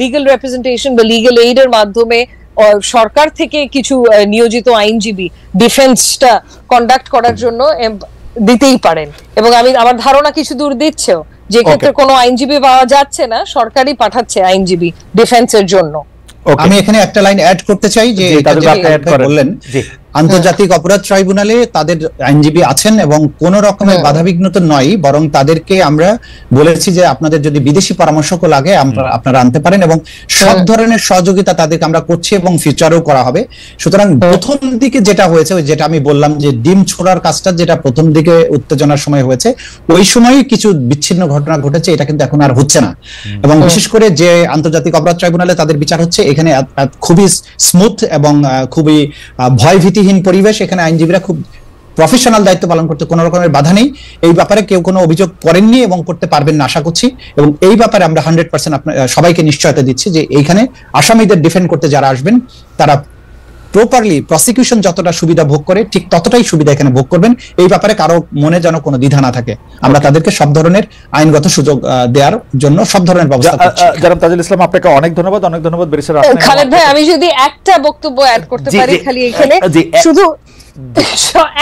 লিগ্যাল রিপ্রেজেন্টেশন বা লিগ্যাল এইড এর মাধ্যমে সরকার থেকে কিছু নিয়োজিত আইনজীবী ডিফেন্সটা কন্ডাক্ট করার জন্য দিতেই পারেন, এবং আমার ধারণা কিছু দূর দিচ্ছেও, যে ক্ষেত্রে কোনো আইনজীবী পাওয়া যাচ্ছে না, সরকারই পাঠাচ্ছে আইনজীবী ডিফেন্সের জন্য। আমি এখানে একটা লাইন অ্যাড করতে চাই, যে বললেন আন্তর্জাতিক অপরাধ ট্রাইব্যুনালে তাদের আইনজীবী আছেন, এবং কোন রকমের বাধাবিঘ্নতা নয়, বরং তাদেরকে আমরা বলেছি যে আপনাদের যদি বিদেশি পরামর্শক লাগে আপনারা আনতে পারেন, এবং সব ধরনের সহযোগিতা তাদেরকে আমরা করছি, এবং ফিউচারেও করা হবে। সুতরাং প্রথম দিকে যেটা হয়েছে, যেটা আমি বললাম যে ডিম ছোড়ার কাজটা যেটা প্রথম দিকে উত্তেজনার সময় হয়েছে, ওই সময়ই কিছু বিচ্ছিন্ন ঘটনা ঘটেছে, এটা কিন্তু এখন আর হচ্ছে না। এবং বিশেষ করে যে আন্তর্জাতিক অপরাধ ট্রাইব্যুনালে তাদের বিচার হচ্ছে, এখানে খুবই স্মুথ এবং খুবই ভয়ভীতি পরিবেশ, এখানে আইনজীবীরা খুব প্রফেশনাল দায়িত্ব পালন করতে কোনো রকমের বাধা নেই। এই ব্যাপারে কেউ কোনো অভিযোগ করেননি এবং করতে পারবেন না আশা করছি, এবং এই ব্যাপারে আমরা 100% সবাইকে নিশ্চয়তা দিচ্ছি যে এইখানে আসামিদের ডিফেন্ড করতে যারা আসবেন, তারা প্রপারলি প্রসিকিউশন যতটা সুবিধা ভোগ করে, ঠিক ততটাই সুবিধা এখানে ভোগ করবেন। এই ব্যাপারে কারো মনে যেন কোনো দ্বিধা না থাকে, আমরা তাদেরকে সব ধরনের আইনগত সুযোগ দেওয়ার জন্য সব ধরনের ব্যবস্থা করছি। জনাব তাজুল ইসলাম, আপনাকে অনেক ধন্যবাদ, ব্যারিস্টার খালেদ ভাই। আমি যদি একটা বক্তব্য অ্যাড করতে পারি খালি এখানে, শুধু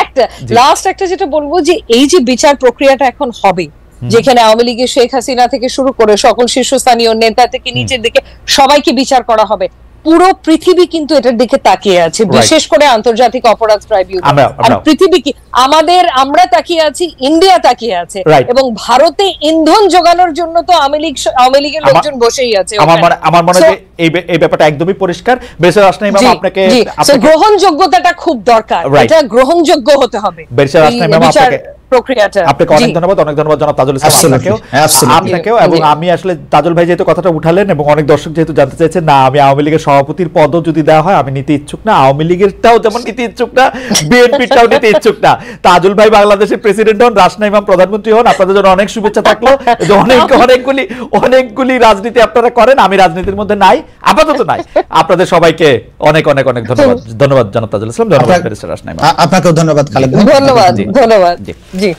একটা যেটা বলবো, যে এই যে বিচার প্রক্রিয়াটা এখন হবে, যেখানে আওয়ামী লীগের শেখ হাসিনা থেকে শুরু করে সকল শীর্ষস্থানীয় নেতা থেকে নিচের দিকে সবাইকে বিচার করা হবে, পুরো পৃথিবী কিন্তু এটার দিকে তাকিয়ে আছে, বিশেষ করে আন্তর্জাতিক অপরাধ ট্রাইব্যুনাল। আর পৃথিবী কি আমরা তাকিয়ে আছি, ইন্ডিয়া তাকিয়ে আছে, এবং ভারতে ইন্ধন যোগানোর জন্য তো আওয়ামী লীগের লোকজন বসেই আছে। আমার মনে হয় এই ব্যাপারটা একদমই পরিষ্কার। বেরিস্টার রাসনা ইমাম, আপনাকে গ্রহণযোগ্যতাটা খুব দরকার, এটা গ্রহণযোগ্য হতে হবে। বেরিস্টার রাসনা ইমাম, আপনাকে অনেক ধন্যবাদ জনাব তাজুল ইসলাম, আপনাকেও। এবং আমি আসলে তাজুল ভাই যেহেতু কথাটা উঠালেন এবং অনেক দর্শক যেহেতু জানতে চাইছেন, না আমি আওয়ামী লীগের সভাপতির পদও যদি দেওয়া হয় আমি নিতে ইচ্ছুক না, আওয়ামী লীগেরটাও যেমন নিতে ইচ্ছুক না, বিএনপিটাও নিতে ইচ্ছুক না। তাজুল ভাই বাংলাদেশের প্রেসিডেন্ট হন, রাসনা ইমাম প্রধানমন্ত্রী হন, আপনাদের জন্য অনেক শুভেচ্ছা থাকলো। অনেকগুলি রাজনীতি আপনারা করেন, আমি রাজনীতির মধ্যে নাই, আপাতত নাই। আপনাদের সবাইকে অনেক অনেক অনেক ধন্যবাদ জনাব তাজুল ইসলাম, ধন্যবাদ বেরিস্টার রাসনা ইমাম। আপনাকেও ধন্যবাদ খালেদ। ধন্যবাদ। জি।